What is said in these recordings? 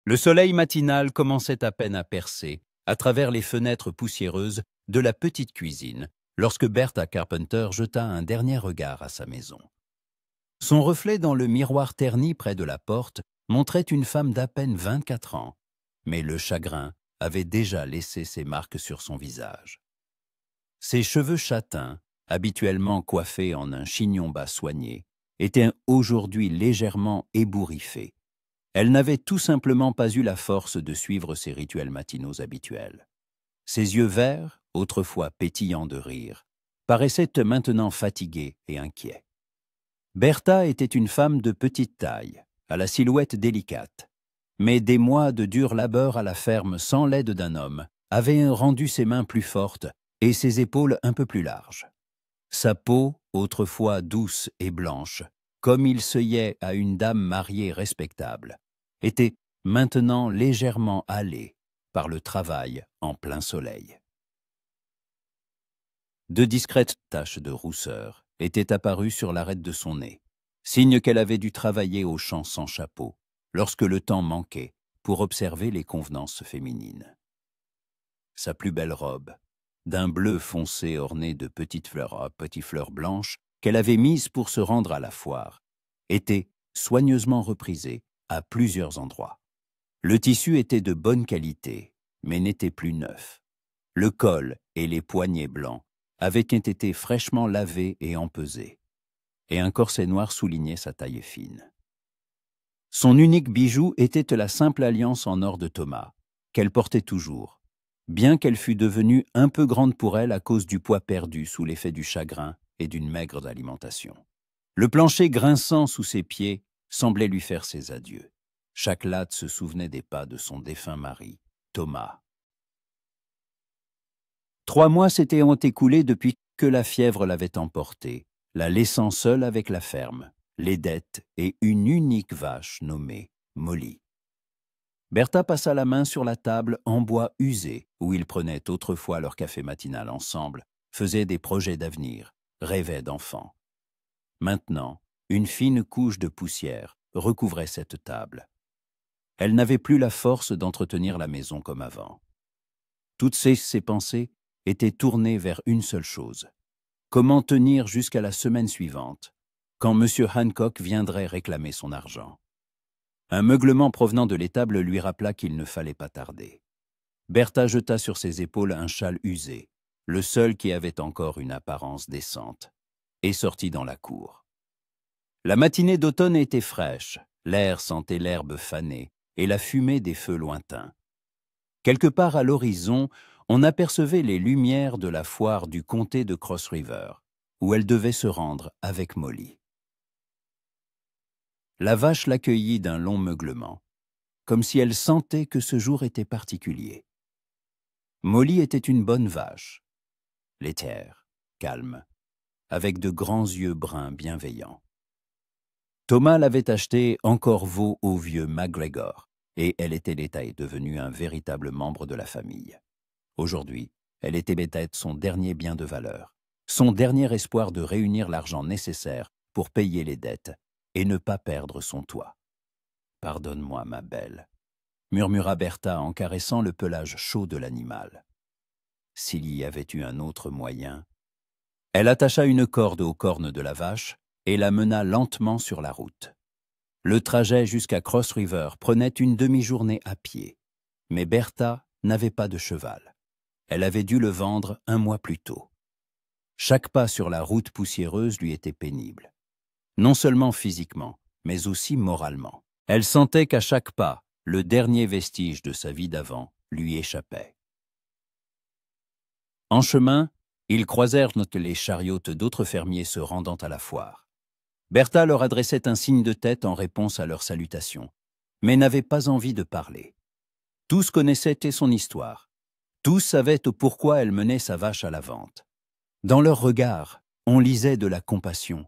Le soleil matinal commençait à peine à percer, à travers les fenêtres poussiéreuses de la petite cuisine, lorsque Bertha Carpenter jeta un dernier regard à sa maison. Son reflet dans le miroir terni près de la porte montrait une femme d'à peine 24 ans, mais le chagrin avait déjà laissé ses marques sur son visage. Ses cheveux châtains, habituellement coiffés en un chignon bas soigné, étaient aujourd'hui légèrement ébouriffés. Elle n'avait tout simplement pas eu la force de suivre ses rituels matinaux habituels. Ses yeux verts, autrefois pétillants de rire, paraissaient maintenant fatigués et inquiets. Bertha était une femme de petite taille, à la silhouette délicate, mais des mois de dur labeur à la ferme sans l'aide d'un homme avaient rendu ses mains plus fortes et ses épaules un peu plus larges. Sa peau, autrefois douce et blanche, comme il se y à une dame mariée respectable, était maintenant légèrement hâlée par le travail en plein soleil. De discrètes taches de rousseur étaient apparues sur l'arête de son nez, signe qu'elle avait dû travailler au champ sans chapeau, lorsque le temps manquait pour observer les convenances féminines. Sa plus belle robe, d'un bleu foncé orné de petites fleurs blanches qu'elle avait mises pour se rendre à la foire, était soigneusement reprisée à plusieurs endroits. Le tissu était de bonne qualité, mais n'était plus neuf. Le col et les poignets blancs avaient été fraîchement lavés et empesés, et un corset noir soulignait sa taille fine. Son unique bijou était la simple alliance en or de Thomas, qu'elle portait toujours, bien qu'elle fût devenue un peu grande pour elle à cause du poids perdu sous l'effet du chagrin et d'une maigre alimentation. Le plancher grinçant sous ses pieds semblait lui faire ses adieux. Chaque latte se souvenait des pas de son défunt mari, Thomas. 3 mois s'étaient écoulés depuis que la fièvre l'avait emportée, la laissant seule avec la ferme, les dettes et une unique vache nommée Molly. Bertha passa la main sur la table en bois usé où ils prenaient autrefois leur café matinal ensemble, faisaient des projets d'avenir, rêvaient d'enfants. Maintenant, une fine couche de poussière recouvrait cette table. Elle n'avait plus la force d'entretenir la maison comme avant. Toutes ses pensées étaient tournées vers une seule chose. Comment tenir jusqu'à la semaine suivante, quand M. Hancock viendrait réclamer son argent? Un meuglement provenant de l'étable lui rappela qu'il ne fallait pas tarder. Bertha jeta sur ses épaules un châle usé, le seul qui avait encore une apparence décente, et sortit dans la cour. La matinée d'automne était fraîche, l'air sentait l'herbe fanée et la fumée des feux lointains. Quelque part à l'horizon, on apercevait les lumières de la foire du comté de Cross River, où elle devait se rendre avec Molly. La vache l'accueillit d'un long meuglement, comme si elle sentait que ce jour était particulier. Molly était une bonne vache, laitière, calme, avec de grands yeux bruns bienveillants. Thomas l'avait achetée encore veau au vieux MacGregor, et elle était devenue un véritable membre de la famille. Aujourd'hui, elle était peut-être son dernier bien de valeur, son dernier espoir de réunir l'argent nécessaire pour payer les dettes et ne pas perdre son toit. « Pardonne-moi, ma belle », murmura Bertha en caressant le pelage chaud de l'animal. S'il y avait eu un autre moyen... Elle attacha une corde aux cornes de la vache et la mena lentement sur la route. Le trajet jusqu'à Cross River prenait une demi-journée à pied, mais Bertha n'avait pas de cheval. Elle avait dû le vendre 1 mois plus tôt. Chaque pas sur la route poussiéreuse lui était pénible. Non seulement physiquement, mais aussi moralement. Elle sentait qu'à chaque pas, le dernier vestige de sa vie d'avant lui échappait. En chemin, ils croisèrent les chariots d'autres fermiers se rendant à la foire. Bertha leur adressait un signe de tête en réponse à leur salutation, mais n'avait pas envie de parler. Tous connaissaient son histoire. Tous savaient au pourquoi elle menait sa vache à la vente. Dans leurs regards, on lisait de la compassion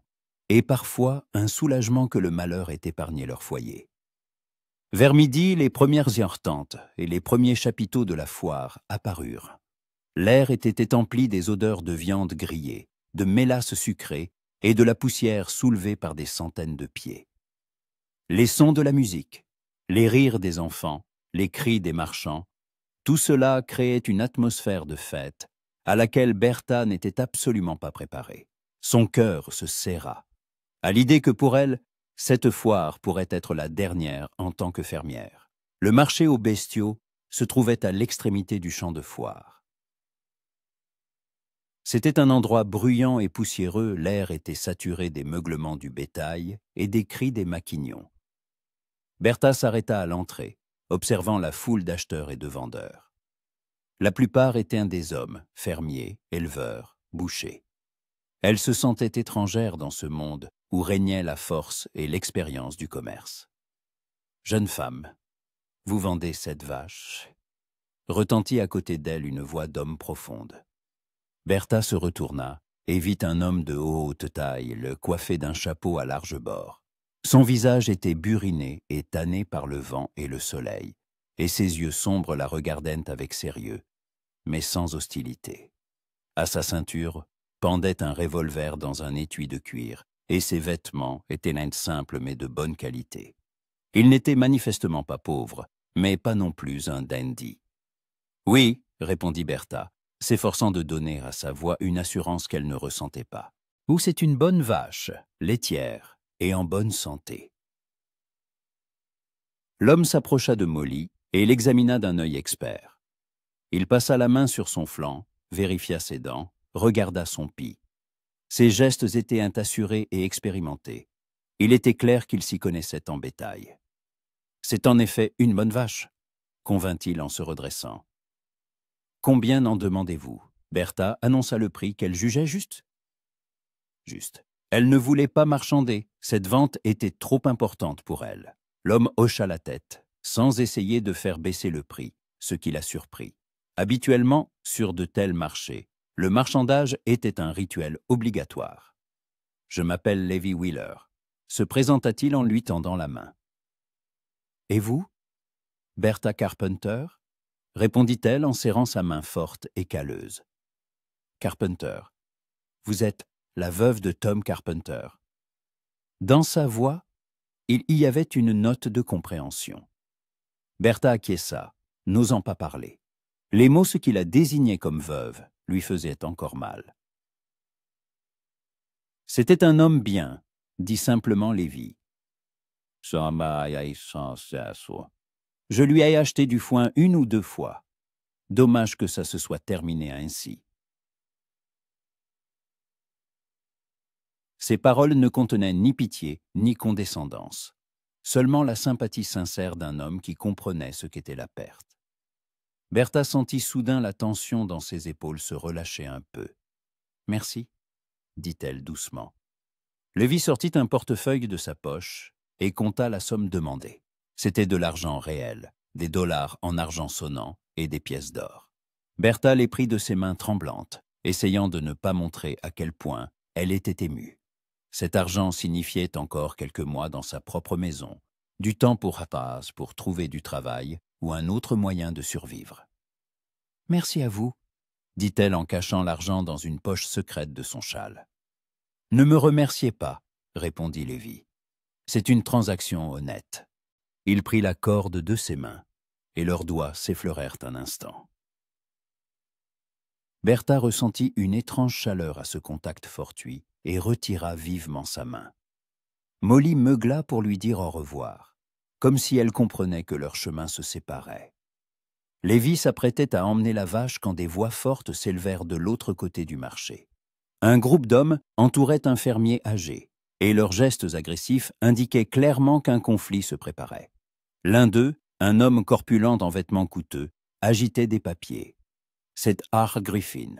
et parfois un soulagement que le malheur ait épargné leur foyer. Vers midi, les premières heurtantes et les premiers chapiteaux de la foire apparurent. L'air était empli des odeurs de viande grillée, de mélasse sucrée et de la poussière soulevée par des centaines de pieds. Les sons de la musique, Les rires des enfants, les cris des marchands, tout cela créait une atmosphère de fête à laquelle Bertha n'était absolument pas préparée. Son cœur se serra, à l'idée que pour elle, cette foire pourrait être la dernière en tant que fermière. Le marché aux bestiaux se trouvait à l'extrémité du champ de foire. C'était un endroit bruyant et poussiéreux, l'air était saturé des meuglements du bétail et des cris des maquignons. Bertha s'arrêta à l'entrée, observant la foule d'acheteurs et de vendeurs. La plupart étaient des hommes, fermiers, éleveurs, bouchers. Elle se sentait étrangère dans ce monde où régnait la force et l'expérience du commerce. « Jeune femme, vous vendez cette vache ?» retentit à côté d'elle une voix d'homme profonde. Bertha se retourna et vit un homme de haute taille, le coiffé d'un chapeau à large bord. Son visage était buriné et tanné par le vent et le soleil, et ses yeux sombres la regardaient avec sérieux, mais sans hostilité. À sa ceinture pendait un revolver dans un étui de cuir, et ses vêtements étaient d'un simple mais de bonne qualité. Il n'était manifestement pas pauvre, mais pas non plus un dandy. « Oui, » répondit Bertha, s'efforçant de donner à sa voix une assurance qu'elle ne ressentait pas. « Ou c'est une bonne vache, laitière et en bonne santé. » L'homme s'approcha de Molly et l'examina d'un œil expert. Il passa la main sur son flanc, vérifia ses dents, regarda son pis. Ses gestes étaient assurés et expérimentés. Il était clair qu'il s'y connaissait en bétail. « C'est en effet une bonne vache, » convint-il en se redressant. « Combien en demandez-vous » Bertha annonça le prix qu'elle jugeait juste. Juste. Elle ne voulait pas marchander, cette vente était trop importante pour elle. L'homme hocha la tête, sans essayer de faire baisser le prix, ce qui la surprit. Habituellement, sur de tels marchés, le marchandage était un rituel obligatoire. « Je m'appelle Levi Wheeler », se présenta-t-il en lui tendant la main. « Et vous ?»« Bertha Carpenter ?» répondit-elle en serrant sa main forte et calleuse. « Carpenter. Vous êtes la veuve de Tom Carpenter. » Dans sa voix, il y avait une note de compréhension. Bertha acquiesça, n'osant pas parler. Les mots ce qui la désignaient comme veuve lui faisaient encore mal. « C'était un homme bien, » dit simplement Lévi. « Je lui ai acheté du foin 1 ou 2 fois. Dommage que ça se soit terminé ainsi. » Ces paroles ne contenaient ni pitié, ni condescendance. Seulement la sympathie sincère d'un homme qui comprenait ce qu'était la perte. Bertha sentit soudain la tension dans ses épaules se relâcher un peu. « Merci, » dit-elle doucement. Lévi sortit un portefeuille de sa poche et compta la somme demandée. C'était de l'argent réel, des dollars en argent sonnant et des pièces d'or. Bertha les prit de ses mains tremblantes, essayant de ne pas montrer à quel point elle était émue. Cet argent signifiait encore quelques mois dans sa propre maison, du temps pour trouver du travail ou un autre moyen de survivre. « Merci à vous, » dit-elle en cachant l'argent dans une poche secrète de son châle. « Ne me remerciez pas, » répondit Lévi. « C'est une transaction honnête. » Il prit la corde de ses mains, et leurs doigts s'effleurèrent un instant. Bertha ressentit une étrange chaleur à ce contact fortuit et retira vivement sa main. Molly meugla pour lui dire au revoir, comme si elle comprenait que leur chemin se séparait. Lévi s'apprêtait à emmener la vache quand des voix fortes s'élevèrent de l'autre côté du marché. Un groupe d'hommes entourait un fermier âgé, et leurs gestes agressifs indiquaient clairement qu'un conflit se préparait. L'un d'eux, un homme corpulent en vêtements coûteux, agitait des papiers. « C'est Art Griffin »,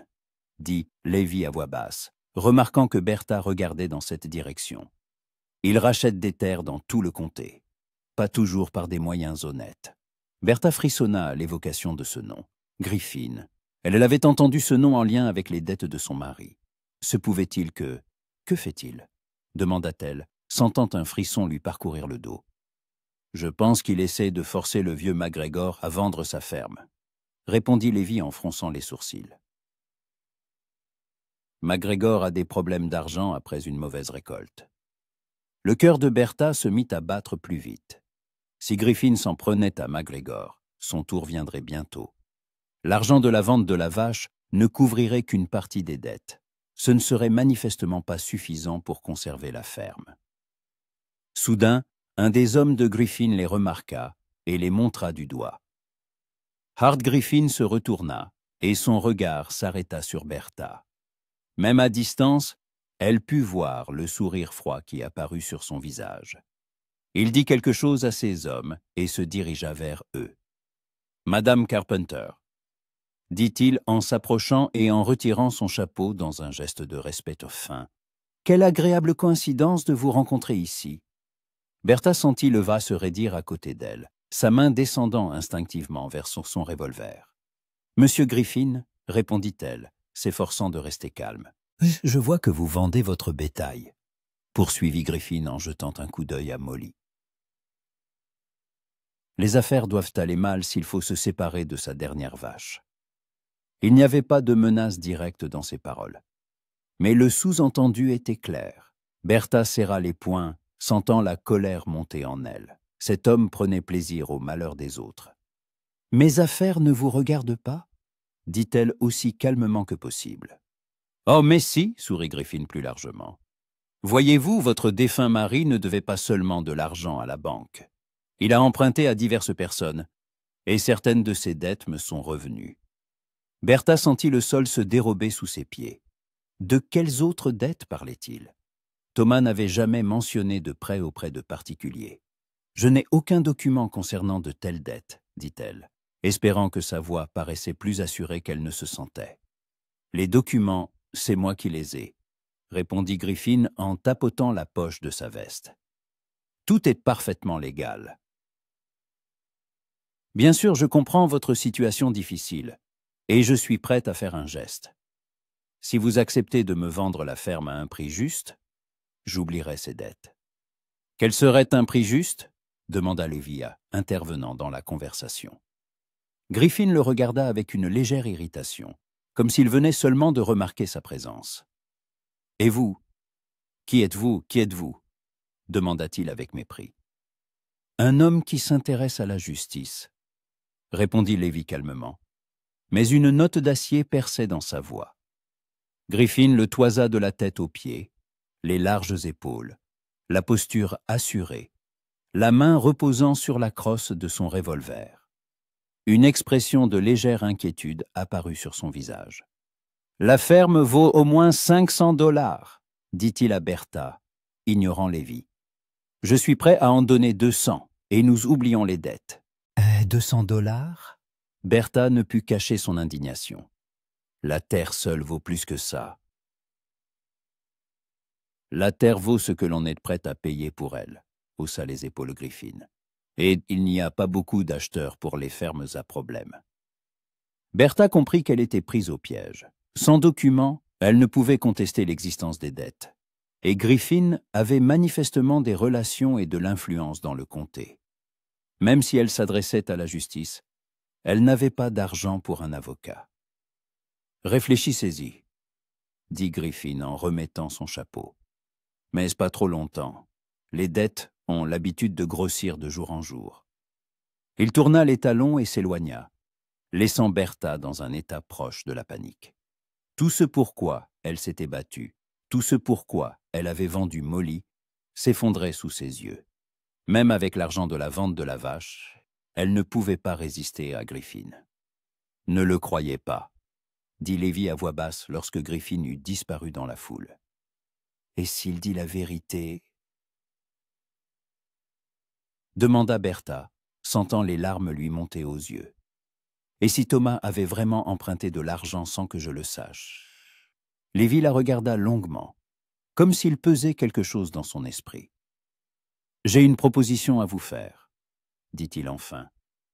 dit Lévi à voix basse, remarquant que Bertha regardait dans cette direction. « Il rachète des terres dans tout le comté, pas toujours par des moyens honnêtes. » Bertha frissonna à l'évocation de ce nom, Griffin. Elle avait entendu ce nom en lien avec les dettes de son mari. Se pouvait-il que... « Que fait-il » demanda-t-elle, sentant un frisson lui parcourir le dos. « Je pense qu'il essaie de forcer le vieux MacGregor à vendre sa ferme, » répondit Lévi en fronçant les sourcils. MacGregor a des problèmes d'argent après une mauvaise récolte. Le cœur de Bertha se mit à battre plus vite. Si Griffin s'en prenait à MacGregor, son tour viendrait bientôt. L'argent de la vente de la vache ne couvrirait qu'une partie des dettes. Ce ne serait manifestement pas suffisant pour conserver la ferme. Soudain, un des hommes de Griffin les remarqua et les montra du doigt. Hart Griffin se retourna et son regard s'arrêta sur Bertha. Même à distance, elle put voir le sourire froid qui apparut sur son visage. Il dit quelque chose à ses hommes et se dirigea vers eux. « Madame Carpenter », dit-il en s'approchant et en retirant son chapeau dans un geste de respect fin. « Quelle agréable coïncidence de vous rencontrer ici. » Bertha sentit le vas se raidir à côté d'elle, sa main descendant instinctivement vers son revolver. « Monsieur Griffin, répondit-elle, s'efforçant de rester calme. « Je vois que vous vendez votre bétail, poursuivit Griffin en jetant un coup d'œil à Molly. Les affaires doivent aller mal s'il faut se séparer de sa dernière vache. Il n'y avait pas de menace directe dans ses paroles. Mais le sous-entendu était clair. Bertha serra les poings, sentant la colère monter en elle. Cet homme prenait plaisir au malheur des autres. « Mes affaires ne vous regardent pas ?» dit-elle aussi calmement que possible. « Oh, mais si !» sourit Griffin plus largement. « Voyez-vous, votre défunt mari ne devait pas seulement de l'argent à la banque. Il a emprunté à diverses personnes, et certaines de ses dettes me sont revenues. » Bertha sentit le sol se dérober sous ses pieds. De quelles autres dettes parlait-il? Thomas n'avait jamais mentionné de prêt auprès de particuliers. « Je n'ai aucun document concernant de telles dettes, » dit-elle, espérant que sa voix paraissait plus assurée qu'elle ne se sentait. « Les documents, c'est moi qui les ai, » répondit Griffin en tapotant la poche de sa veste. « Tout est parfaitement légal. » « Bien sûr, je comprends votre situation difficile, et je suis prête à faire un geste. Si vous acceptez de me vendre la ferme à un prix juste, j'oublierai ces dettes. »« Quel serait un prix juste ?» demanda Lévia, intervenant dans la conversation. Griffin le regarda avec une légère irritation, comme s'il venait seulement de remarquer sa présence. « Et vous? Qui êtes-vous? Qui êtes-vous » demanda-t-il avec mépris. « Un homme qui s'intéresse à la justice, » répondit Lévi calmement, mais une note d'acier perçait dans sa voix. Griffin le toisa de la tête aux pieds, les larges épaules, la posture assurée, la main reposant sur la crosse de son revolver. Une expression de légère inquiétude apparut sur son visage. « La ferme vaut au moins 500 $, dit-il à Bertha, ignorant Lévi. « Je suis prêt à en donner 200, et nous oublions les dettes. » 200 $? Bertha ne put cacher son indignation. La terre seule vaut plus que ça. La terre vaut ce que l'on est prêt à payer pour elle, haussa les épaules Griffin. Et il n'y a pas beaucoup d'acheteurs pour les fermes à problème. Bertha comprit qu'elle était prise au piège. Sans document, elle ne pouvait contester l'existence des dettes. Et Griffin avait manifestement des relations et de l'influence dans le comté. Même si elle s'adressait à la justice, elle n'avait pas d'argent pour un avocat. « Réfléchissez-y, » dit Griffin en remettant son chapeau. « Mais pas trop longtemps. Les dettes ont l'habitude de grossir de jour en jour. » Il tourna les talons et s'éloigna, laissant Bertha dans un état proche de la panique. Tout ce pourquoi elle s'était battue, tout ce pourquoi elle avait vendu Molly, s'effondrait sous ses yeux. Même avec l'argent de la vente de la vache, elle ne pouvait pas résister à Griffin. « Ne le croyez pas, » dit Lévi à voix basse lorsque Griffin eut disparu dans la foule. « Et s'il dit la vérité ?» demanda Bertha, sentant les larmes lui monter aux yeux. « Et si Thomas avait vraiment emprunté de l'argent sans que je le sache ?» Lévi la regarda longuement, comme s'il pesait quelque chose dans son esprit. « J'ai une proposition à vous faire, » dit-il enfin.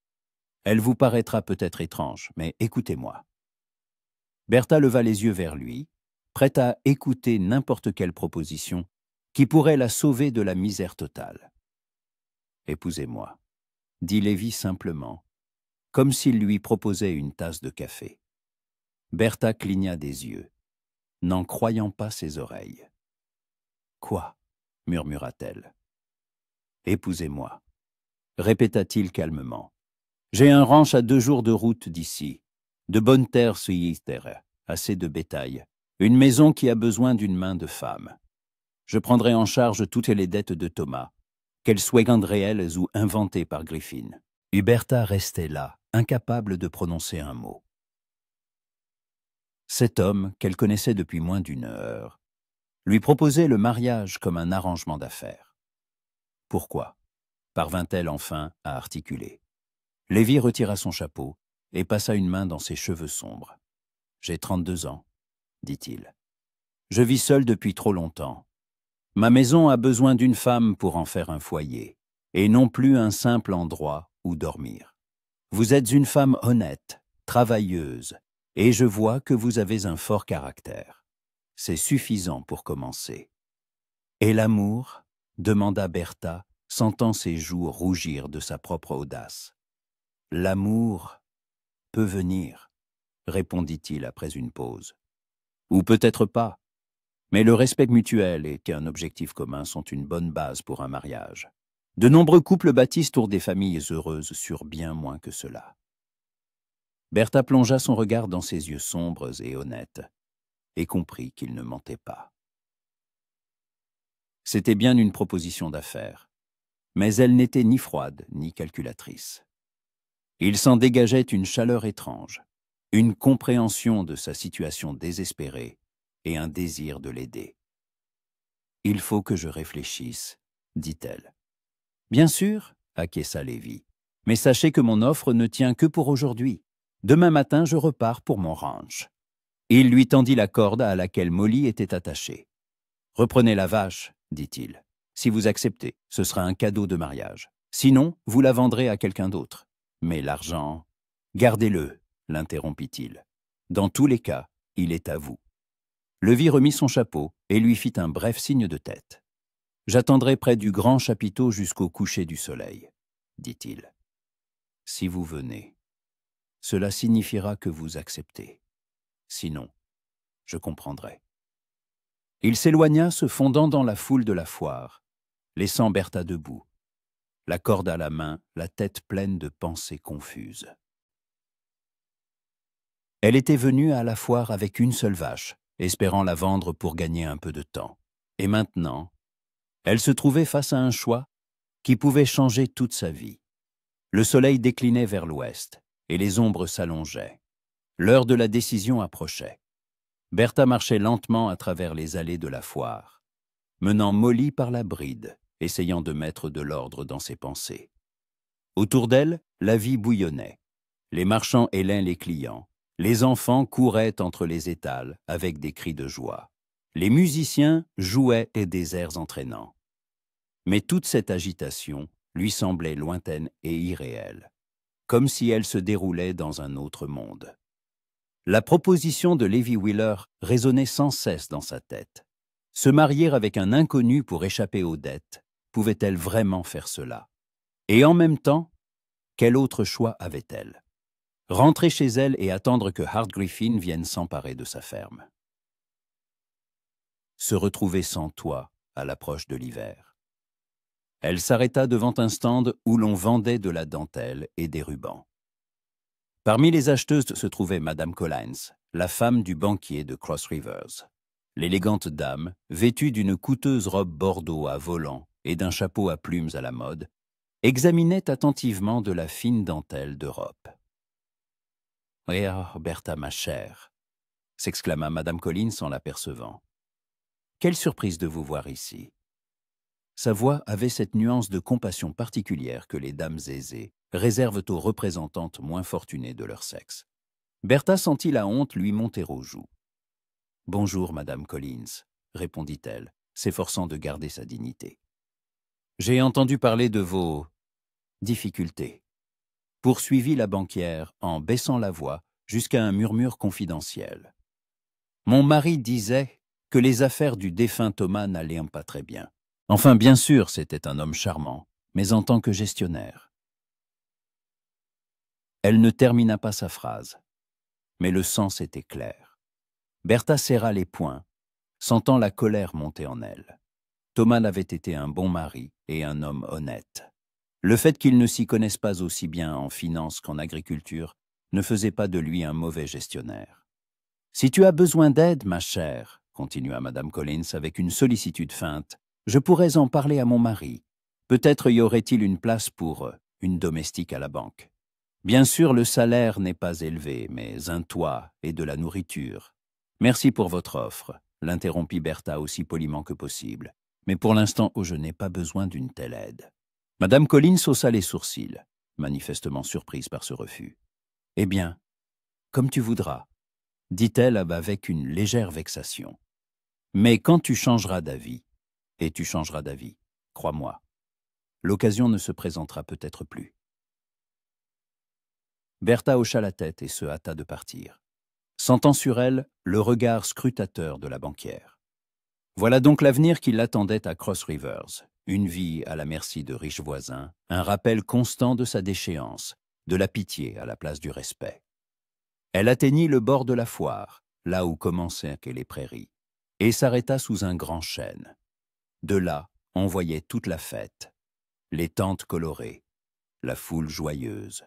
« Elle vous paraîtra peut-être étrange, mais écoutez-moi. » Bertha leva les yeux vers lui, prête à écouter n'importe quelle proposition qui pourrait la sauver de la misère totale. « Épousez-moi, » dit Lévi simplement, comme s'il lui proposait une tasse de café. Bertha cligna des yeux, n'en croyant pas ses oreilles. « Quoi ?» murmura-t-elle. « Épousez-moi. » répéta-t-il calmement. J'ai un ranch à 2 jours de route d'ici. De bonnes terres terre, assez de bétail. Une maison qui a besoin d'une main de femme. Je prendrai en charge toutes les dettes de Thomas, qu'elles soient réelles ou inventées par Griffin. Huberta restait là, incapable de prononcer un mot. Cet homme, qu'elle connaissait depuis moins d'1 heure, lui proposait le mariage comme un arrangement d'affaires. Pourquoi? Parvint-elle enfin à articuler. Lévy retira son chapeau et passa une main dans ses cheveux sombres. « J'ai 32 ans, dit-il. Je vis seul depuis trop longtemps. Ma maison a besoin d'une femme pour en faire un foyer, et non plus un simple endroit où dormir. Vous êtes une femme honnête, travailleuse, et je vois que vous avez un fort caractère. C'est suffisant pour commencer. » « Et l'amour » demanda Bertha, sentant ses joues rougir de sa propre audace. « L'amour peut venir, » répondit-il après une pause. « Ou peut-être pas, mais le respect mutuel et un objectif commun sont une bonne base pour un mariage. De nombreux couples bâtissent autour des familles heureuses sur bien moins que cela. » Bertha plongea son regard dans ses yeux sombres et honnêtes et comprit qu'il ne mentait pas. C'était bien une proposition d'affaires, mais elle n'était ni froide ni calculatrice. Il s'en dégageait une chaleur étrange, une compréhension de sa situation désespérée et un désir de l'aider. « Il faut que je réfléchisse, » dit-elle. « Bien sûr, » acquiesça Lévy, « mais sachez que mon offre ne tient que pour aujourd'hui. Demain matin, je repars pour mon ranch. » Il lui tendit la corde à laquelle Molly était attachée. « Reprenez la vache, » dit-il. « Si vous acceptez, ce sera un cadeau de mariage. Sinon, vous la vendrez à quelqu'un d'autre. Mais l'argent... » « Gardez-le, » l'interrompit-il. « Dans tous les cas, il est à vous. » Lévy remit son chapeau et lui fit un bref signe de tête. « J'attendrai près du grand chapiteau jusqu'au coucher du soleil, » dit-il. « Si vous venez, cela signifiera que vous acceptez. Sinon, je comprendrai. » Il s'éloigna, se fondant dans la foule de la foire, laissant Bertha debout, la corde à la main, la tête pleine de pensées confuses. Elle était venue à la foire avec une seule vache, espérant la vendre pour gagner un peu de temps. Et maintenant, elle se trouvait face à un choix qui pouvait changer toute sa vie. Le soleil déclinait vers l'ouest et les ombres s'allongeaient. L'heure de la décision approchait. Bertha marchait lentement à travers les allées de la foire, menant Molly par la bride, essayant de mettre de l'ordre dans ses pensées. Autour d'elle, la vie bouillonnait. Les marchands hélaient les clients. Les enfants couraient entre les étals avec des cris de joie. Les musiciens jouaient des airs entraînants. Mais toute cette agitation lui semblait lointaine et irréelle, comme si elle se déroulait dans un autre monde. La proposition de Lévy Wheeler résonnait sans cesse dans sa tête. Se marier avec un inconnu pour échapper aux dettes, pouvait-elle vraiment faire cela? Et en même temps, quel autre choix avait-elle? Rentrer chez elle et attendre que Hart Griffin vienne s'emparer de sa ferme. Se retrouver sans toit à l'approche de l'hiver. Elle s'arrêta devant un stand où l'on vendait de la dentelle et des rubans. Parmi les acheteuses se trouvait Madame Collins, la femme du banquier de Cross Rivers. L'élégante dame, vêtue d'une coûteuse robe bordeaux à volants et d'un chapeau à plumes à la mode, examinait attentivement de la fine dentelle d'Europe. « Eh, Bertha, ma chère !» s'exclama Madame Collins en l'apercevant. « Quelle surprise de vous voir ici !» Sa voix avait cette nuance de compassion particulière que les dames aisées réservent aux représentantes moins fortunées de leur sexe. Bertha sentit la honte lui monter aux joues. « Bonjour, Madame Collins », répondit-elle, s'efforçant de garder sa dignité. « J'ai entendu parler de vos difficultés. » Poursuivit la banquière en baissant la voix jusqu'à un murmure confidentiel. « Mon mari disait que les affaires du défunt Thomas n'allaient pas très bien. Enfin, bien sûr, c'était un homme charmant, mais en tant que gestionnaire. » Elle ne termina pas sa phrase, mais le sens était clair. Bertha serra les poings, sentant la colère monter en elle. Thomas avait été un bon mari et un homme honnête. Le fait qu'il ne s'y connaisse pas aussi bien en finance qu'en agriculture ne faisait pas de lui un mauvais gestionnaire. « Si tu as besoin d'aide, ma chère, continua Madame Collins avec une sollicitude feinte, je pourrais en parler à mon mari. Peut-être y aurait-il une place pour une domestique à la banque. Bien sûr, le salaire n'est pas élevé, mais un toit et de la nourriture. Merci pour votre offre, l'interrompit Bertha aussi poliment que possible. Mais pour l'instant, je n'ai pas besoin d'une telle aide. Madame Collins haussa les sourcils, manifestement surprise par ce refus. Eh bien, comme tu voudras, dit-elle avec une légère vexation. Mais quand tu changeras d'avis, et tu changeras d'avis, crois-moi, l'occasion ne se présentera peut-être plus. Bertha hocha la tête et se hâta de partir, sentant sur elle le regard scrutateur de la banquière. Voilà donc l'avenir qui l'attendait à Cross Rivers, une vie à la merci de riches voisins, un rappel constant de sa déchéance, de la pitié à la place du respect. Elle atteignit le bord de la foire, là où commençaient les prairies, et s'arrêta sous un grand chêne. De là, on voyait toute la fête, les tentes colorées, la foule joyeuse,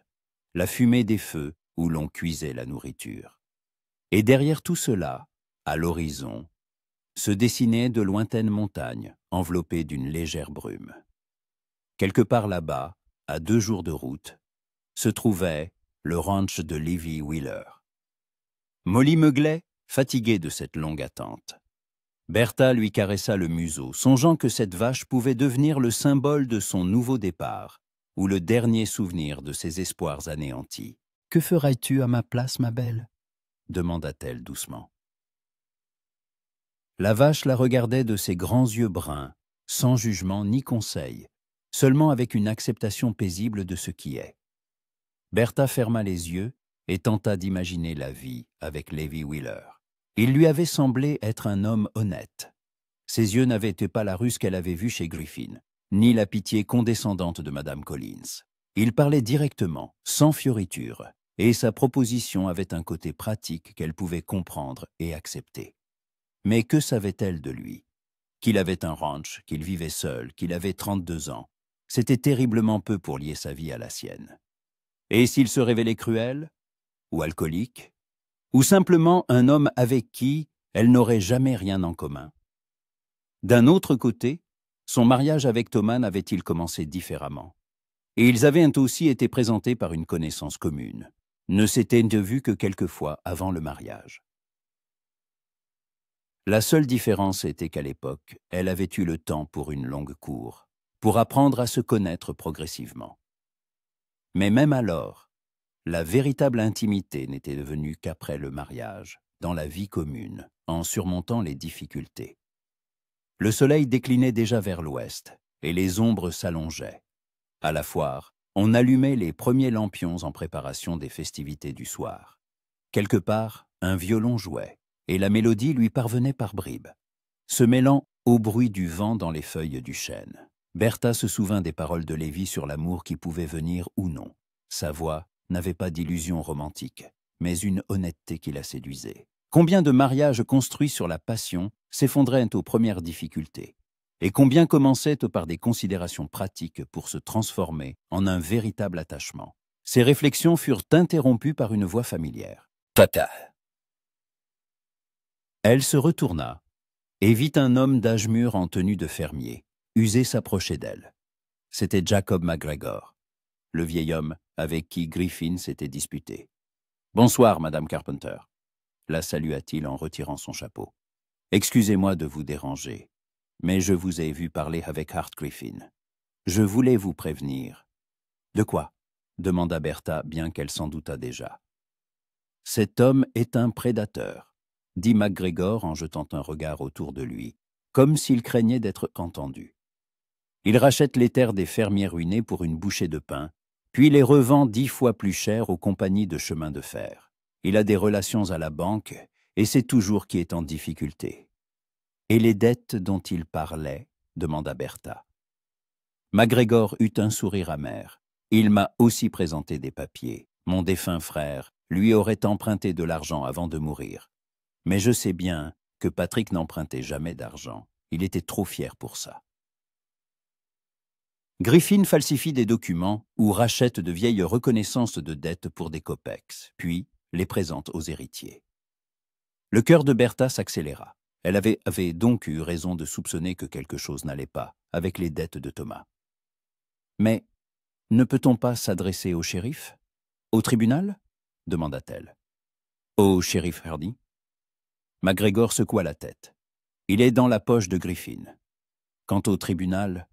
la fumée des feux où l'on cuisait la nourriture. Et derrière tout cela, à l'horizon, se dessinaient de lointaines montagnes enveloppées d'une légère brume. Quelque part là-bas, à 2 jours de route, se trouvait le ranch de Livy Wheeler. Molly meuglait, fatiguée de cette longue attente. Bertha lui caressa le museau, songeant que cette vache pouvait devenir le symbole de son nouveau départ, ou le dernier souvenir de ses espoirs anéantis. « Que ferais-tu à ma place, ma belle ?» demanda-t-elle doucement. La vache la regardait de ses grands yeux bruns, sans jugement ni conseil, seulement avec une acceptation paisible de ce qui est. Bertha ferma les yeux et tenta d'imaginer la vie avec Levi Wheeler. Il lui avait semblé être un homme honnête. Ses yeux n'avaient été pas la ruse qu'elle avait vue chez Griffin, ni la pitié condescendante de Madame Collins. Il parlait directement, sans fioriture, et sa proposition avait un côté pratique qu'elle pouvait comprendre et accepter. Mais que savait-elle de lui? Qu'il avait un ranch, qu'il vivait seul, qu'il avait 32 ans. C'était terriblement peu pour lier sa vie à la sienne. Et s'il se révélait cruel, ou alcoolique, ou simplement un homme avec qui elle n'aurait jamais rien en commun? D'un autre côté, son mariage avec Thomas avait-il commencé différemment? Et ils avaient aussi été présentés par une connaissance commune, ne s'étaient vus que quelques fois avant le mariage. La seule différence était qu'à l'époque, elle avait eu le temps pour une longue cour, pour apprendre à se connaître progressivement. Mais même alors, la véritable intimité n'était devenue qu'après le mariage, dans la vie commune, en surmontant les difficultés. Le soleil déclinait déjà vers l'ouest, et les ombres s'allongeaient. À la foire, on allumait les premiers lampions en préparation des festivités du soir. Quelque part, un violon jouait, et la mélodie lui parvenait par bribes, se mêlant au bruit du vent dans les feuilles du chêne. Bertha se souvint des paroles de Lévi sur l'amour qui pouvait venir ou non. Sa voix n'avait pas d'illusion romantique, mais une honnêteté qui la séduisait. Combien de mariages construits sur la passion s'effondraient aux premières difficultés, et combien commençaient par des considérations pratiques pour se transformer en un véritable attachement. Ces réflexions furent interrompues par une voix familière. « Tata !» Elle se retourna et vit un homme d'âge mûr en tenue de fermier, usé s'approcher d'elle. C'était Jacob McGregor, le vieil homme avec qui Griffin s'était disputé. « Bonsoir, Madame Carpenter », la salua-t-il en retirant son chapeau. « Excusez-moi de vous déranger, mais je vous ai vu parler avec Hart Griffin. Je voulais vous prévenir. »« De quoi ?» demanda Bertha, bien qu'elle s'en doutât déjà. « Cet homme est un prédateur, » dit McGregor en jetant un regard autour de lui, comme s'il craignait d'être entendu. « Il rachète les terres des fermiers ruinés pour une bouchée de pain, puis les revend 10 fois plus cher aux compagnies de chemin de fer. Il a des relations à la banque, et c'est toujours qui est en difficulté. »« Et les dettes dont il parlait ?» demanda Bertha. McGregor eut un sourire amer. « Il m'a aussi présenté des papiers. Mon défunt frère lui aurait emprunté de l'argent avant de mourir. Mais je sais bien que Patrick n'empruntait jamais d'argent. Il était trop fier pour ça. » Griffin falsifie des documents ou rachète de vieilles reconnaissances de dettes pour des kopecks, puis les présente aux héritiers. Le cœur de Bertha s'accéléra. Elle avait donc eu raison de soupçonner que quelque chose n'allait pas avec les dettes de Thomas. Mais ne peut-on pas s'adresser au shérif? Au tribunal? Demanda-t-elle. Au shérif Hardy? MacGregor secoua la tête. Il est dans la poche de Griffin. Quant au tribunal,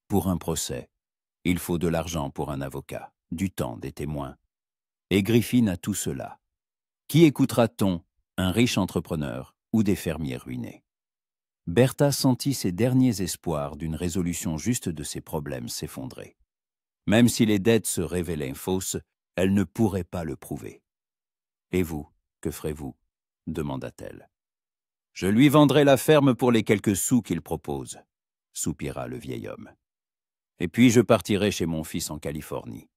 pour un procès, il faut de l'argent pour un avocat, du temps, des témoins. Et Griffin a tout cela. Qui écoutera-t-on, un riche entrepreneur ou des fermiers ruinés? Bertha sentit ses derniers espoirs d'une résolution juste de ses problèmes s'effondrer. Même si les dettes se révélaient fausses, elle ne pourrait pas le prouver. « Et vous, que ferez-vous » demanda-t-elle. « Je lui vendrai la ferme pour les quelques sous qu'il propose, » soupira le vieil homme. « Et puis je partirai chez mon fils en Californie. »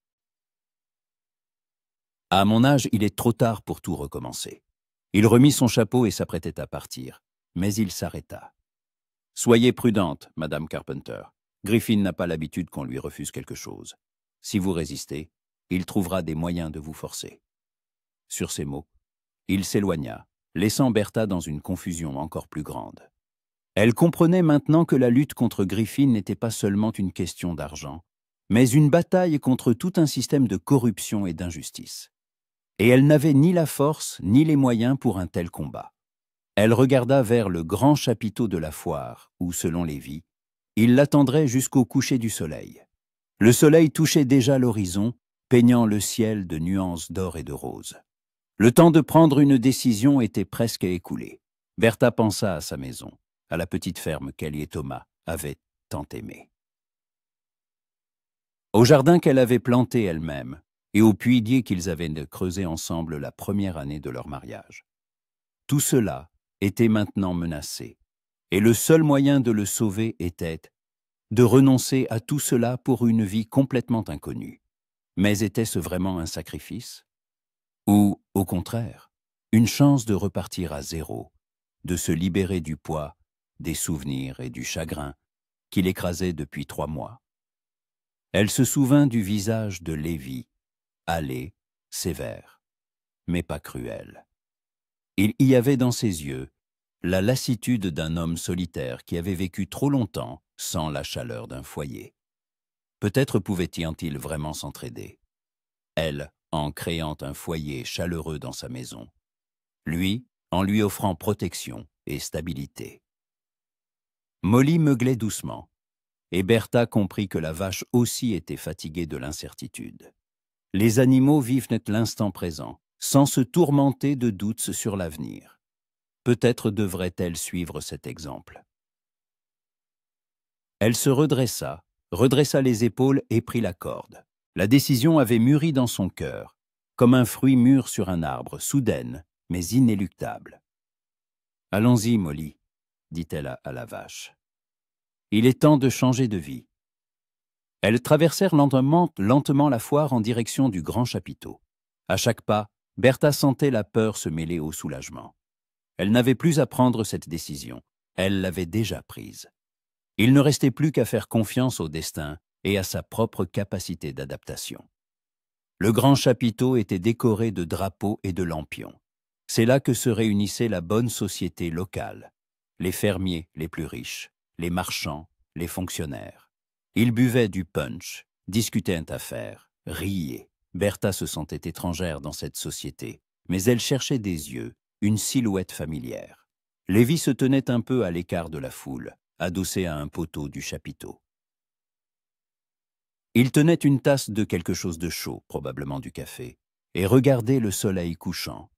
À mon âge, il est trop tard pour tout recommencer. Il remit son chapeau et s'apprêtait à partir, mais il s'arrêta. « Soyez prudente, Madame Carpenter. Griffin n'a pas l'habitude qu'on lui refuse quelque chose. Si vous résistez, il trouvera des moyens de vous forcer. » Sur ces mots, il s'éloigna, laissant Bertha dans une confusion encore plus grande. Elle comprenait maintenant que la lutte contre Griffin n'était pas seulement une question d'argent, mais une bataille contre tout un système de corruption et d'injustice. Et elle n'avait ni la force ni les moyens pour un tel combat. Elle regarda vers le grand chapiteau de la foire, où, selon Lévi, il l'attendrait jusqu'au coucher du soleil. Le soleil touchait déjà l'horizon, peignant le ciel de nuances d'or et de rose. Le temps de prendre une décision était presque écoulé. Bertha pensa à sa maison, à la petite ferme qu'elle et Thomas avaient tant aimée. Au jardin qu'elle avait planté elle-même, et au puits qu'ils avaient creusé ensemble la première année de leur mariage. Tout cela était maintenant menacé, et le seul moyen de le sauver était de renoncer à tout cela pour une vie complètement inconnue. Mais était-ce vraiment un sacrifice? Ou, au contraire, une chance de repartir à zéro, de se libérer du poids, des souvenirs et du chagrin qui l'écrasaient depuis 3 mois? Elle se souvint du visage de Lévi, hâlé, sévère, mais pas cruel. Il y avait dans ses yeux la lassitude d'un homme solitaire qui avait vécu trop longtemps sans la chaleur d'un foyer. Peut-être pouvait-il vraiment s'entraider. Elle, en créant un foyer chaleureux dans sa maison. Lui, en lui offrant protection et stabilité. Molly meuglait doucement, et Bertha comprit que la vache aussi était fatiguée de l'incertitude. Les animaux vivent l'instant présent, sans se tourmenter de doutes sur l'avenir. Peut-être devrait-elle suivre cet exemple. Elle se redressa les épaules et prit la corde. La décision avait mûri dans son cœur, comme un fruit mûr sur un arbre, soudaine, mais inéluctable. « Allons-y, Molly, » dit-elle à la vache. « Il est temps de changer de vie. » Elles traversèrent lentement la foire en direction du grand chapiteau. À chaque pas, Bertha sentait la peur se mêler au soulagement. Elle n'avait plus à prendre cette décision, elle l'avait déjà prise. Il ne restait plus qu'à faire confiance au destin et à sa propre capacité d'adaptation. Le grand chapiteau était décoré de drapeaux et de lampions. C'est là que se réunissait la bonne société locale, les fermiers les plus riches, les marchands, les fonctionnaires. Ils buvaient du punch, discutaient affaires, riaient. Bertha se sentait étrangère dans cette société, mais elle cherchait des yeux, une silhouette familière. Lévi se tenait un peu à l'écart de la foule, adossé à un poteau du chapiteau. Il tenait une tasse de quelque chose de chaud, probablement du café, et regardait le soleil couchant.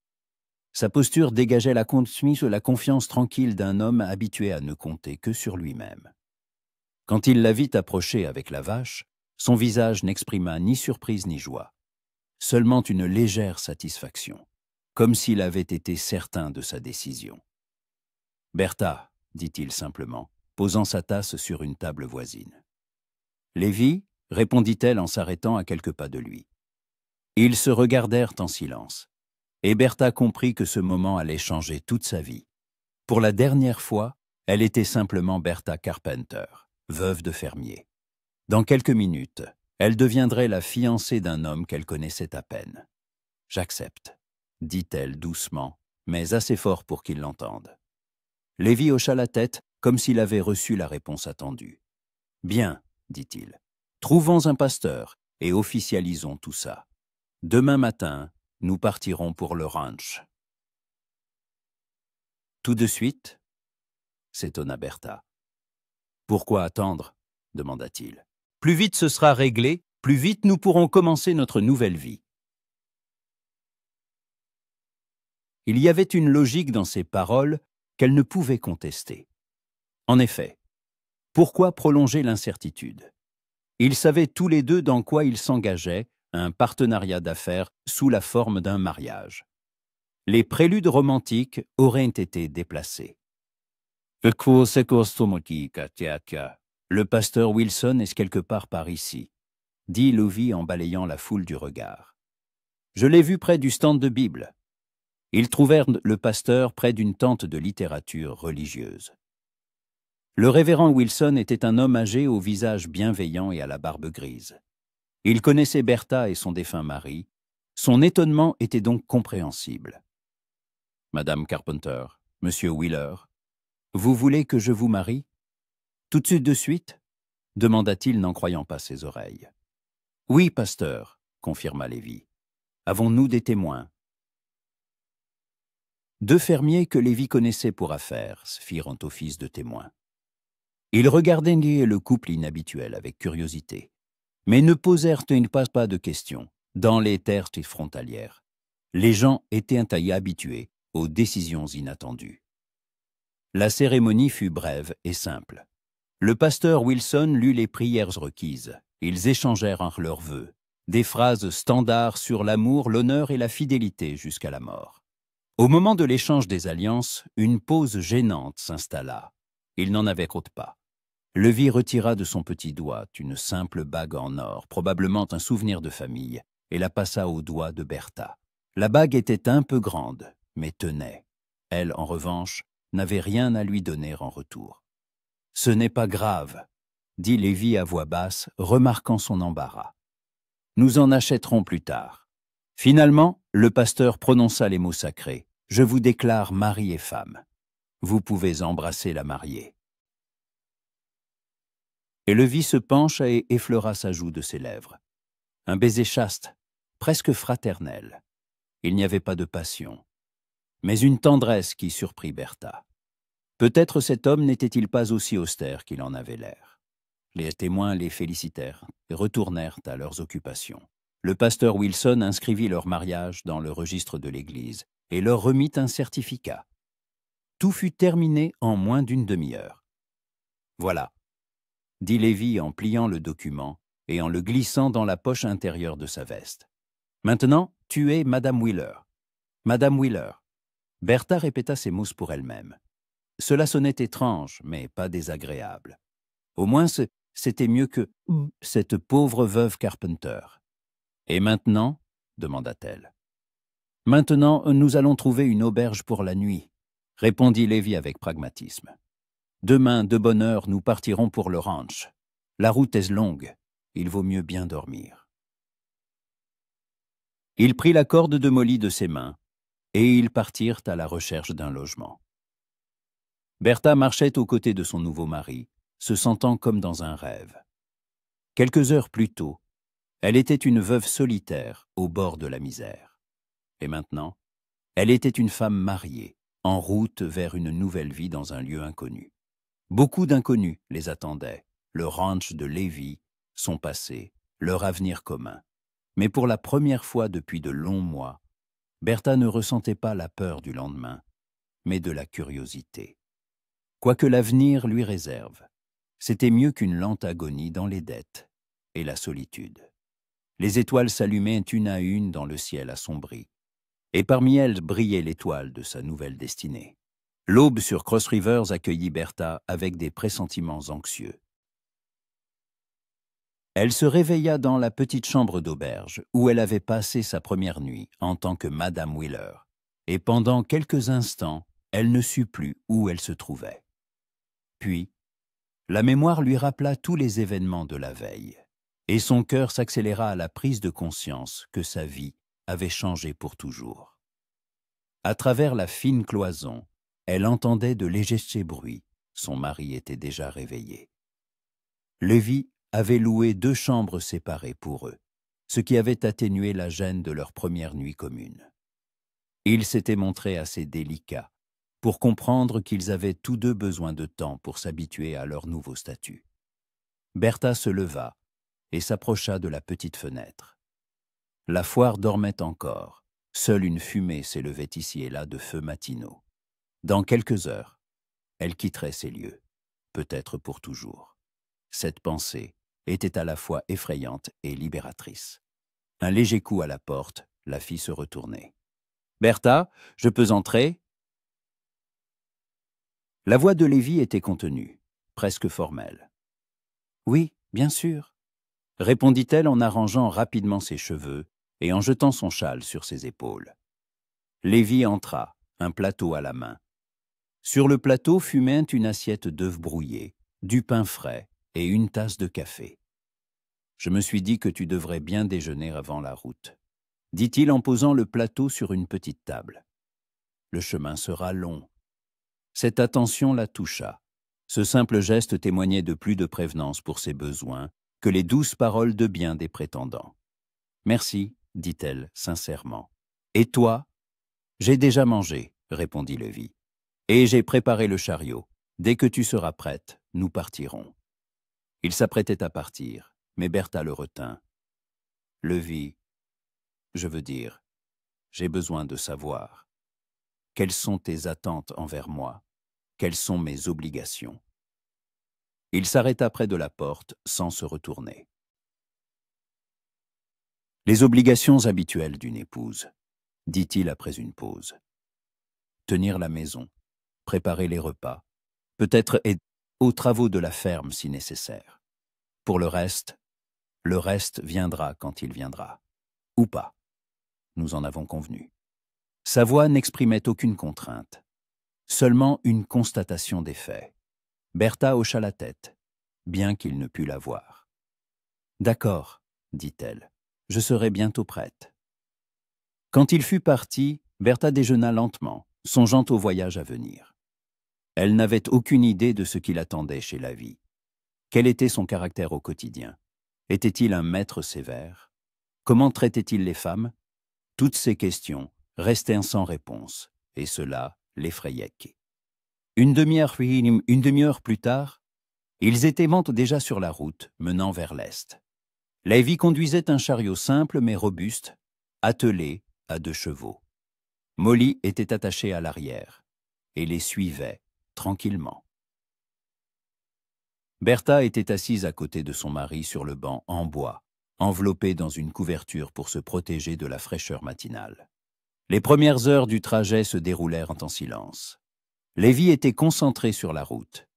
Sa posture dégageait la confiance tranquille d'un homme habitué à ne compter que sur lui-même. Quand il la vit approcher avec la vache, son visage n'exprima ni surprise ni joie, seulement une légère satisfaction, comme s'il avait été certain de sa décision. « Bertha, » dit-il simplement, posant sa tasse sur une table voisine. « Lévi » répondit-elle en s'arrêtant à quelques pas de lui. Ils se regardèrent en silence, et Bertha comprit que ce moment allait changer toute sa vie. Pour la dernière fois, elle était simplement Bertha Carpenter, veuve de fermier. Dans quelques minutes, elle deviendrait la fiancée d'un homme qu'elle connaissait à peine. « J'accepte », dit-elle doucement, mais assez fort pour qu'il l'entende. Lévi hocha la tête comme s'il avait reçu la réponse attendue. « Bien, dit-il, trouvons un pasteur et officialisons tout ça. Demain matin, nous partirons pour le ranch. » Tout de suite, s'étonna Bertha. « Pourquoi attendre ?» demanda-t-il. « Plus vite ce sera réglé, plus vite nous pourrons commencer notre nouvelle vie. » Il y avait une logique dans ces paroles qu'elle ne pouvait contester. En effet, pourquoi prolonger l'incertitude? Ils savaient tous les deux dans quoi ils s'engageaient, un partenariat d'affaires sous la forme d'un mariage. Les préludes romantiques auraient été déplacés. Le pasteur Wilson est quelque part par ici, dit Lovie en balayant la foule du regard. Je l'ai vu près du stand de Bible. Ils trouvèrent le pasteur près d'une tente de littérature religieuse. Le révérend Wilson était un homme âgé au visage bienveillant et à la barbe grise. Il connaissait Bertha et son défunt mari. Son étonnement était donc compréhensible. « Madame Carpenter, Monsieur Wheeler, vous voulez que je vous marie? Tout de suite ?» demanda-t-il n'en croyant pas ses oreilles. « Oui, pasteur, » confirma Lévi. « Avons-nous des témoins ?» Deux fermiers que Lévi connaissait pour affaires firent office de témoins. Ils regardaient le couple inhabituel avec curiosité, mais ne posèrent pas de questions dans les terres frontalières. Les gens étaient habitués aux décisions inattendues. La cérémonie fut brève et simple. Le pasteur Wilson lut les prières requises. Ils échangèrent leurs vœux, des phrases standards sur l'amour, l'honneur et la fidélité jusqu'à la mort. Au moment de l'échange des alliances, une pause gênante s'installa. Il n'en avait compte pas. Lévi retira de son petit doigt une simple bague en or, probablement un souvenir de famille, et la passa au doigt de Bertha. La bague était un peu grande, mais tenait. Elle, en revanche, n'avait rien à lui donner en retour. « Ce n'est pas grave, » dit Lévi à voix basse, remarquant son embarras. « Nous en achèterons plus tard. » Finalement, le pasteur prononça les mots sacrés. « Je vous déclare mari et femme. Vous pouvez embrasser la mariée. » Et Lévi se pencha et effleura sa joue de ses lèvres. Un baiser chaste, presque fraternel. Il n'y avait pas de passion, mais une tendresse qui surprit Bertha. Peut-être cet homme n'était-il pas aussi austère qu'il en avait l'air. Les témoins les félicitèrent et retournèrent à leurs occupations. Le pasteur Wilson inscrivit leur mariage dans le registre de l'Église et leur remit un certificat. Tout fut terminé en moins d'une demi-heure. « Voilà », dit Lévi en pliant le document et en le glissant dans la poche intérieure de sa veste. « Maintenant, tu es Madame Wheeler. Madame Wheeler. » Bertha répéta ces mots pour elle-même. Cela sonnait étrange, mais pas désagréable. Au moins, c'était mieux que « cette pauvre veuve Carpenter. » « Et maintenant ?» demanda-t-elle. « Maintenant, nous allons trouver une auberge pour la nuit, » répondit Lévi avec pragmatisme. « Demain, de bonne heure, nous partirons pour le ranch. La route est longue, il vaut mieux bien dormir. » Il prit la corde de Molly de ses mains, et ils partirent à la recherche d'un logement. Bertha marchait aux côtés de son nouveau mari, se sentant comme dans un rêve. Quelques heures plus tôt, elle était une veuve solitaire au bord de la misère. Et maintenant, elle était une femme mariée, en route vers une nouvelle vie dans un lieu inconnu. Beaucoup d'inconnus les attendaient, le ranch de Lévi, son passé, leur avenir commun. Mais pour la première fois depuis de longs mois, Bertha ne ressentait pas la peur du lendemain, mais de la curiosité. Quoi que l'avenir lui réserve, c'était mieux qu'une lente agonie dans les dettes et la solitude. Les étoiles s'allumaient une à une dans le ciel assombri, et parmi elles brillait l'étoile de sa nouvelle destinée. L'aube sur Cross Rivers accueillit Bertha avec des pressentiments anxieux. Elle se réveilla dans la petite chambre d'auberge où elle avait passé sa première nuit en tant que Madame Wheeler, et pendant quelques instants, elle ne sut plus où elle se trouvait. Puis, La mémoire lui rappela tous les événements de la veille, et son cœur s'accéléra à la prise de conscience que sa vie avait changé pour toujours. À travers la fine cloison, elle entendait de légers bruits. Son mari était déjà réveillé. Lévi avait loué 2 chambres séparées pour eux, ce qui avait atténué la gêne de leur première nuit commune. Il s'était montré assez délicat pour comprendre qu'ils avaient tous deux besoin de temps pour s'habituer à leur nouveau statut. Bertha se leva et s'approcha de la petite fenêtre. La foire dormait encore, seule une fumée s'élevait ici et là de feux matinaux. Dans quelques heures, elle quitterait ces lieux, peut-être pour toujours. Cette pensée était à la fois effrayante et libératrice. Un léger coup à la porte la fit se retourner. « Bertha, je peux entrer ?» La voix de Lévi était contenue, presque formelle. « Oui, bien sûr, » répondit-elle en arrangeant rapidement ses cheveux et en jetant son châle sur ses épaules. Lévi entra, un plateau à la main. Sur le plateau fumait une assiette d'œufs brouillés, du pain frais et une tasse de café. « Je me suis dit que tu devrais bien déjeuner avant la route, » dit-il en posant le plateau sur une petite table. « Le chemin sera long. » Cette attention la toucha. Ce simple geste témoignait de plus de prévenance pour ses besoins que les douces paroles de bien des prétendants. « Merci, » dit-elle sincèrement. « Et toi ?»« J'ai déjà mangé, » répondit Lévi. « Et j'ai préparé le chariot. Dès que tu seras prête, nous partirons. » Il s'apprêtait à partir, mais Bertha le retint. « Lévi, je veux dire, j'ai besoin de savoir. Quelles sont tes attentes envers moi? Quelles sont mes obligations ?» Il s'arrêta près de la porte sans se retourner. « Les obligations habituelles d'une épouse, » dit-il après une pause. « Tenir la maison, préparer les repas, peut-être aider aux travaux de la ferme si nécessaire. Pour le reste viendra quand il viendra. Ou pas. Nous en avons convenu. » Sa voix n'exprimait aucune contrainte, seulement une constatation des faits. Bertha hocha la tête, bien qu'il ne pût la voir. « D'accord, » dit-elle, « je serai bientôt prête. » Quand il fut parti, Bertha déjeuna lentement, songeant au voyage à venir. Elle n'avait aucune idée de ce qui l'attendait chez Lévi. Quel était son caractère au quotidien? Était-il un maître sévère? Comment traitait-il les femmes? Toutes ces questions restaient sans réponse, et cela l'effrayait. Une demi-heure plus tard, ils étaient déjà sur la route menant vers l'est. Lévi conduisait un chariot simple mais robuste, attelé à 2 chevaux. Molly était attachée à l'arrière et les suivait tranquillement. Bertha était assise à côté de son mari sur le banc en bois, enveloppée dans une couverture pour se protéger de la fraîcheur matinale. Les premières heures du trajet se déroulèrent en silence. Lévi était concentré sur la route,